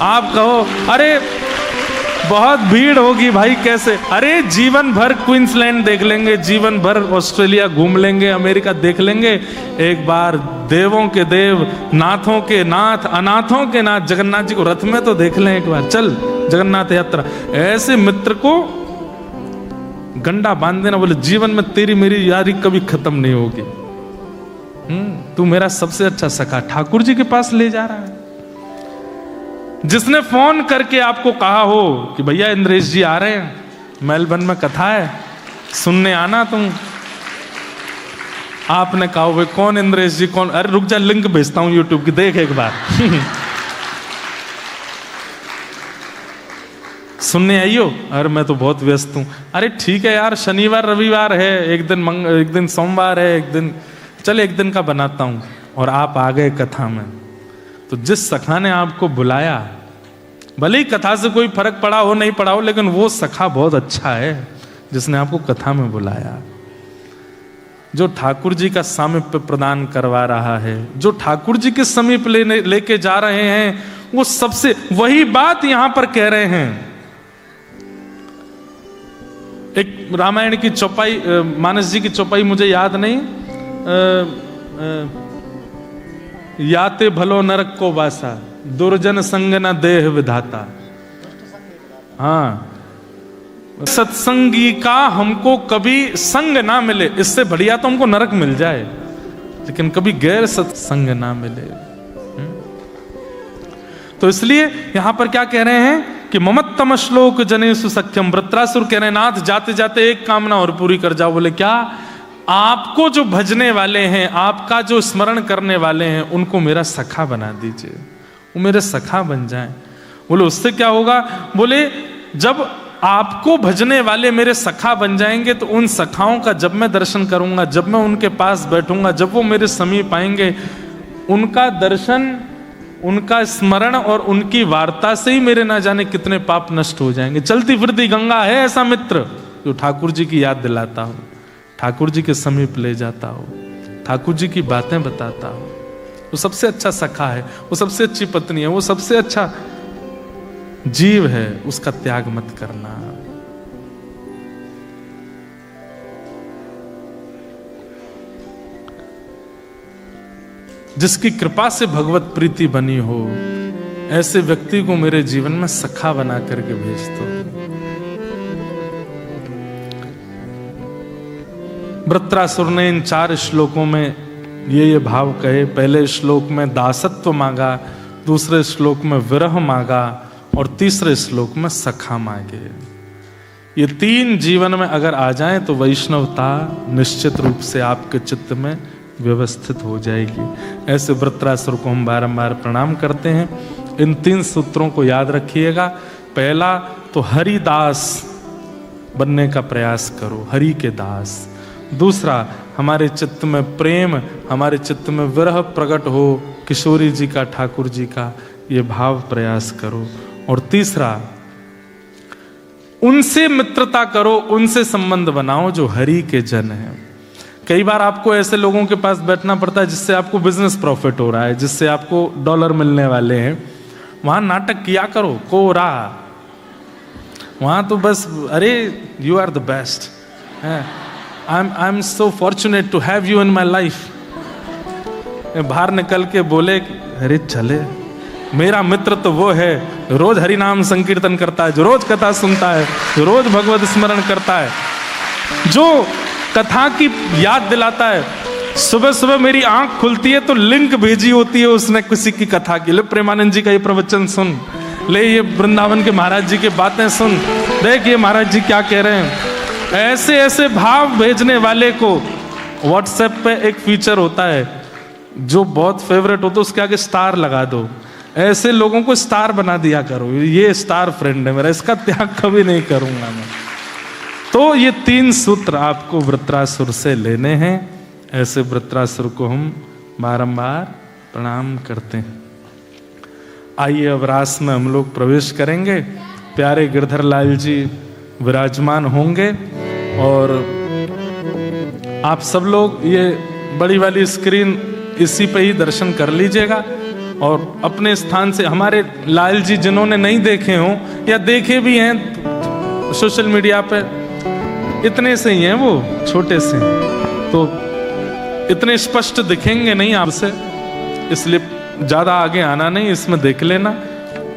S1: आप कहो अरे बहुत भीड़ होगी भाई, कैसे? अरे जीवन भर क्वींसलैंड देख लेंगे, जीवन भर ऑस्ट्रेलिया घूम लेंगे, अमेरिका देख लेंगे, एक बार देवों के देव, नाथों के नाथ, अनाथों के नाथ जगन्नाथ जी को रथ में तो देख लें एक बार, चल जगन्नाथ यात्रा। ऐसे मित्र को गंडा बांध देना, बोले जीवन में तेरी मेरी यारी कभी खत्म नहीं होगी, तू मेरा सबसे अच्छा सखा ठाकुर जी के पास ले जा रहा है। जिसने फोन करके आपको कहा हो कि भैया इंद्रेश जी आ रहे हैं, मेलबर्न में कथा है, सुनने आना तुम। आपने कहा भाई कौन इंद्रेश जी कौन? अरे रुक जा, लिंक भेजता हूं यूट्यूब की, देख एक बार। सुनने आइयो? अरे मैं तो बहुत व्यस्त हूं। अरे ठीक है यार, शनिवार रविवार है, एक दिन सोमवार है, एक दिन का बनाता हूं। और आप आ गए कथा में। तो जिस सखा ने आपको बुलाया, भले ही कथा से कोई फर्क पड़ा हो नहीं पड़ा हो, लेकिन वो सखा बहुत अच्छा है जिसने आपको कथा में बुलाया, जो ठाकुर जी का सामीप्य प्रदान करवा रहा है, जो ठाकुर जी के समीप लेके जा रहे हैं, वो सबसे वही बात यहां पर कह रहे हैं। एक रामायण की चौपाई, मानस जी की चौपाई मुझे याद नहीं, याते भलो नरक को वासा, दुर्जन संग न देह विधाता। हाँ, सत्संगी का हमको कभी संग ना मिले, इससे बढ़िया तो हमको नरक मिल जाए, लेकिन कभी गैर सत्संग ना मिले। तो इसलिए यहां पर क्या कह रहे हैं कि ममत्तम श्लोक जनेषु सख्यम। वृत्रासुर कह रहे हैं नाथ जाते जाते एक कामना और पूरी कर जाओ। बोले क्या? आपको जो भजने वाले हैं, आपका जो स्मरण करने वाले हैं, उनको मेरा सखा बना दीजिए, वो मेरे सखा बन जाएं। बोले उससे क्या होगा? बोले जब आपको भजने वाले मेरे सखा बन जाएंगे तो उन सखाओं का जब मैं दर्शन करूंगा, जब मैं उनके पास बैठूंगा, जब वो मेरे समीप आएंगे, उनका दर्शन, उनका स्मरण और उनकी वार्ता से ही मेरे ना जाने कितने पाप नष्ट हो जाएंगे। चलती फिरती गंगा है ऐसा मित्र जो ठाकुर जी की याद दिलाता हो, ठाकुर जी के समीप ले जाता हो, ठाकुर जी की बातें बताता हो। वो सबसे अच्छा सखा है, वो सबसे अच्छी पत्नी है, वो सबसे अच्छा जीव है, उसका त्याग मत करना। जिसकी कृपा से भगवत प्रीति बनी हो, ऐसे व्यक्ति को मेरे जीवन में सखा बना करके भेज दो। वृत्रासुर ने इन 4 श्लोकों में ये भाव कहे। पहले श्लोक में दासत्व मांगा, दूसरे श्लोक में विरह मांगा और तीसरे श्लोक में सखा मांगे। ये 3 जीवन में अगर आ जाएं तो वैष्णवता निश्चित रूप से आपके चित्त में व्यवस्थित हो जाएगी। ऐसे वृत्रासुर को हम बारंबार प्रणाम करते हैं। इन 3 सूत्रों को याद रखिएगा। पहला तो हरिदास बनने का प्रयास करो, हरि के दास। दूसरा, हमारे चित्त में प्रेम, हमारे चित्त में विरह प्रकट हो किशोरी जी का, ठाकुर जी का, ये भाव प्रयास करो। और तीसरा, उनसे मित्रता करो, उनसे संबंध बनाओ जो हरि के जन हैं। कई बार आपको ऐसे लोगों के पास बैठना पड़ता है जिससे आपको बिजनेस प्रॉफिट हो रहा है, जिससे आपको डॉलर मिलने वाले हैं। वहां नाटक किया करो, कोरा, वहां तो बस अरे you are the best, I am so fortunate to have you in my life. बाहर निकल के बोले अरे चले, मेरा मित्र तो वो है रोज हरि नाम संकीर्तन करता है, जो रोज कथा सुनता है, जो रोज भगवत स्मरण करता है, जो कथा की याद दिलाता है। सुबह सुबह मेरी आंख खुलती है तो लिंक भेजी होती है उसने किसी की कथा की। ले प्रेमानंद जी का ये प्रवचन सुन, ले ये वृंदावन के महाराज जी की बातें सुन, देख ये महाराज जी क्या कह रहे हैं। ऐसे ऐसे भाव भेजने वाले को व्हाट्सएप पे एक फीचर होता है जो बहुत फेवरेट हो तो उसके आगे स्टार लगा दो। ऐसे लोगों को स्टार बना दिया करो, ये स्टार फ्रेंड है मेरा, इसका त्याग कभी नहीं करूंगा मैं। तो ये 3 सूत्र आपको वृत्रासुर से लेने हैं। ऐसे वृत्रासुर को हम बारंबार प्रणाम करते हैं। आइए अब रास में हम लोग प्रवेश करेंगे। प्यारे गिरधर लाल जी विराजमान होंगे और आप सब लोग ये बड़ी वाली स्क्रीन इसी पे ही दर्शन कर लीजिएगा और अपने स्थान से हमारे लाल जी जिन्होंने नहीं देखे हों या देखे भी हैं सोशल मीडिया पे, इतने से ही हैं वो, छोटे से, तो इतने स्पष्ट दिखेंगे नहीं आपसे, इसलिए ज़्यादा आगे आना नहीं, इसमें देख लेना,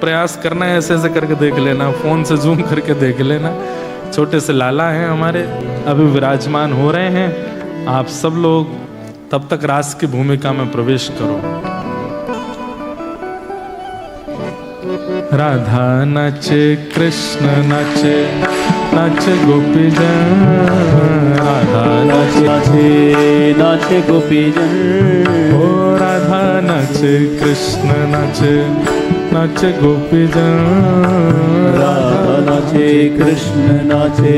S1: प्रयास करना है ऐसे ऐसे करके देख लेना, फ़ोन से जूम करके देख लेना। छोटे से लाला हैं हमारे, अभी विराजमान हो रहे हैं। आप सब लोग तब तक रास की भूमिका में प्रवेश करो। राधा नाचे कृष्ण नाचे, नाचे गोपीजन, राधा नाचे
S2: नाचे नाचे गोपीजन,
S1: ओ राधा नाचे कृष्ण नाचे, नाचे गोपीजन,
S2: राधा नाचे कृष्ण नाचे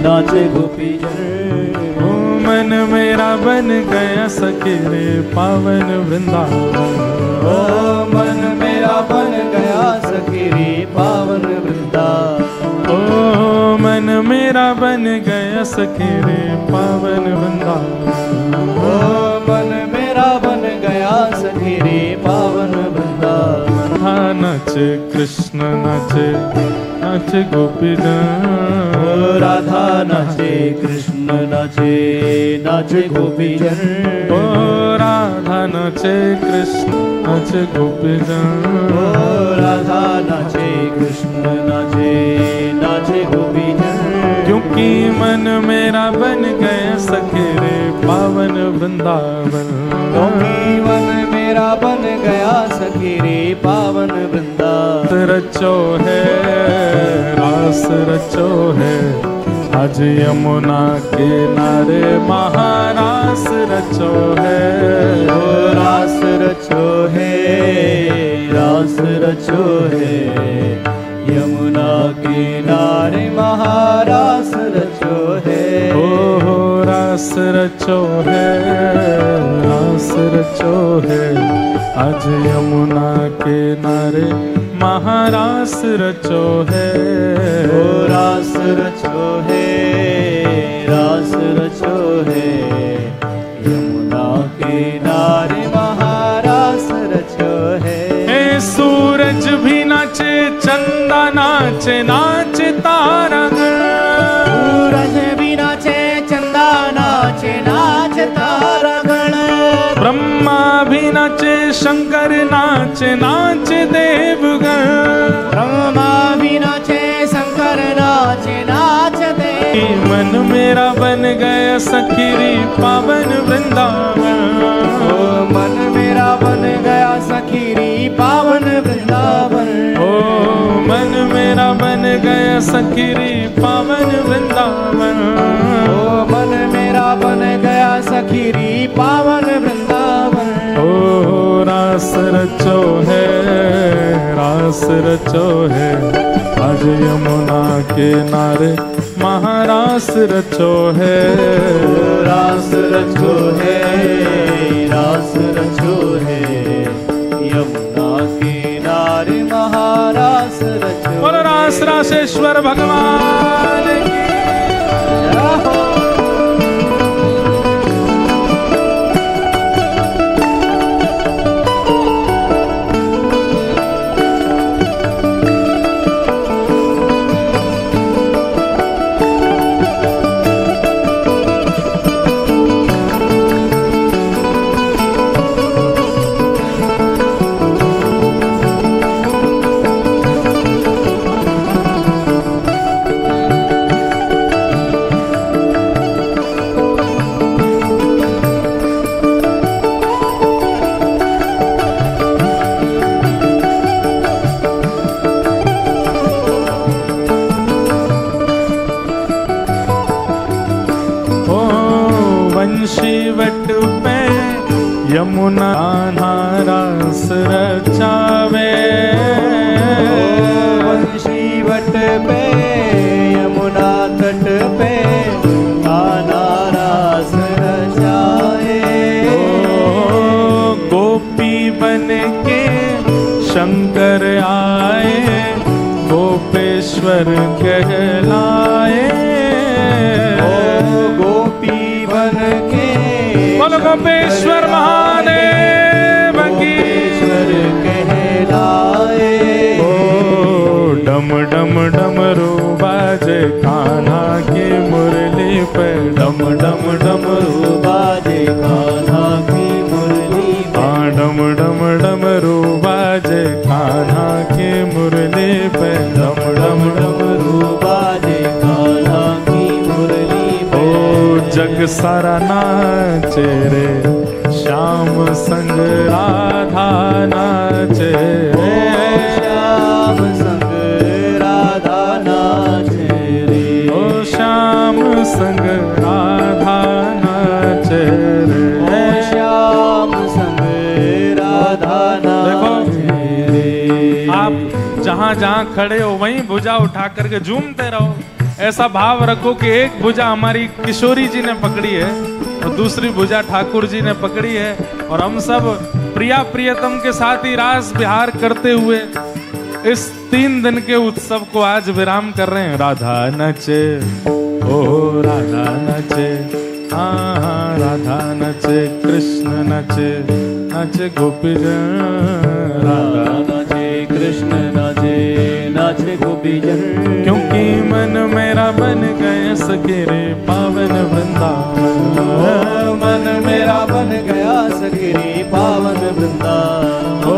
S2: नाचे गोपीजन।
S1: ओ मन मेरा बन गया सखी रे पावन वृंदावन,
S2: ओ मन मेरा बन गया सखी रे पावन वृंदावन,
S1: ओ मन मेरा बन गया सखी रे पावन वृंदावन,
S2: ओ मन मेरा बन गया सखी रे पावन वृंदावन।
S1: राधा नाचे कृष्ण नाचे, नाचे गोपीजन,
S2: ओ राधा नाचे कृष्ण नाचे नाचे गोपीजन,
S1: ओ राधा नाचे कृष्ण नाचे गोपीजन,
S2: ओ राधा नाचे कृष्ण नाचे नाचे गोपीजन।
S1: क्योंकि मन मेरा बन गया सखी रे पावन वृंदावन,
S2: क्योंकि मन मेरा बन गया सखी रे पावन वृंदावन।
S1: रचो है रास रचो है, आज यमुना के नारे महारास रचो है,
S2: ओ रास रचो है, रास रचो है, यमुना किनारे महारास रचो है,
S1: ओ रास रचो है, रास रचो है, आज यमुना के नारे महारास रचो है,
S2: ओ रास रचो है, रास रचो है, यमुना किनारे महारास रचो है।
S1: ए सूरज भी नाचे चंदा नाचे, नाचे तारागण,
S2: सूरज भी नाचे चंदा नाचे नाचे तारागण,
S1: ब्रह्मा भी नाचे शंकर नाचे, नाचे देवगण,
S2: ब्रह्मा भी नाचे शंकर नाचे नाचे देव।
S1: मन मेरा बन गया सखी रे पावन वृंदावन,
S2: ओ मन मेरा बन गया सखी रे पावन वृंदावन,
S1: ओ मन मेरा बन गया सखी रे पावन वृंदावन,
S2: ओ मन मेरा बन गया सखी रे पावन वृंदावन।
S1: ओ रास रचो है, रास रचो है, आज यमुना के नारे महारास रचो है,
S2: रास रचो है, रास रचो है, यमुना किनारे महारास रचो।
S1: और रास रासेश्वर भगवान की
S2: जय हो।
S1: कान्हा रास रचावे।
S2: वंशी वट पे यमुना तट पे कान्हा रास रचाए।
S1: गोपी बन के शंकर आए, गोपेश्वर कहलाए।
S2: गोपी बन के
S1: बोलो गोपेश्वर महादेव की।
S2: गोपेश्वर कहलाए।
S1: डम डम डमरू बाजे कान्हा की मुरली पे, डम डम डमरू
S2: बाजे कान्हा की मुरली पे।
S1: डम डम डमरू बाजे कान्हा की मुरली पे, डम डम
S2: डमरू बाजे कान्हा की मुरली पे।
S1: जग सारा नाचे रे, श्याम संग राधा नाचे रे।
S2: श्याम संग राधा नाचे रे।
S1: ओ श्याम संग राधा नाचे रे।
S2: श्याम संग राधा नाचे रे।
S1: आप जहाँ जहाँ खड़े हो वहीं भुजा उठा करके झूमते रहो। ऐसा भाव रखो कि एक भुजा हमारी किशोरी जी ने पकड़ी है और दूसरी भुजा ठाकुर जी ने पकड़ी है, और हम सब प्रिया प्रियतम के साथ ही रास विहार करते हुए इस 3 दिन के उत्सव को आज विराम कर रहे हैं। राधा नचे, ओ राधा नचे, हाँ हाँ राधा नचे, कृष्ण नचे, नचे गोपीजन। राधा
S2: नाचे कृष्ण नाचे, नाचे गोपीजन।
S1: क्योंकि मन मेरा बन गए सखे रे पावन वृंदावन।
S2: मन मेरा बन गया सखे रे पावन वृंदावन।
S1: ओ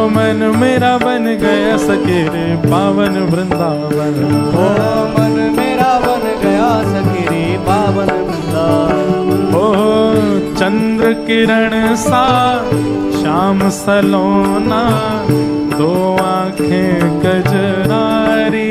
S1: मन मेरा बन गया सखे रे पावन वृंदावन।
S2: ओ मन मेरा बन गया सखे रे पावन वृंदावन।
S1: ओ चंद्र किरण सा श्याम सलोना, 2 आँखें कजरारी।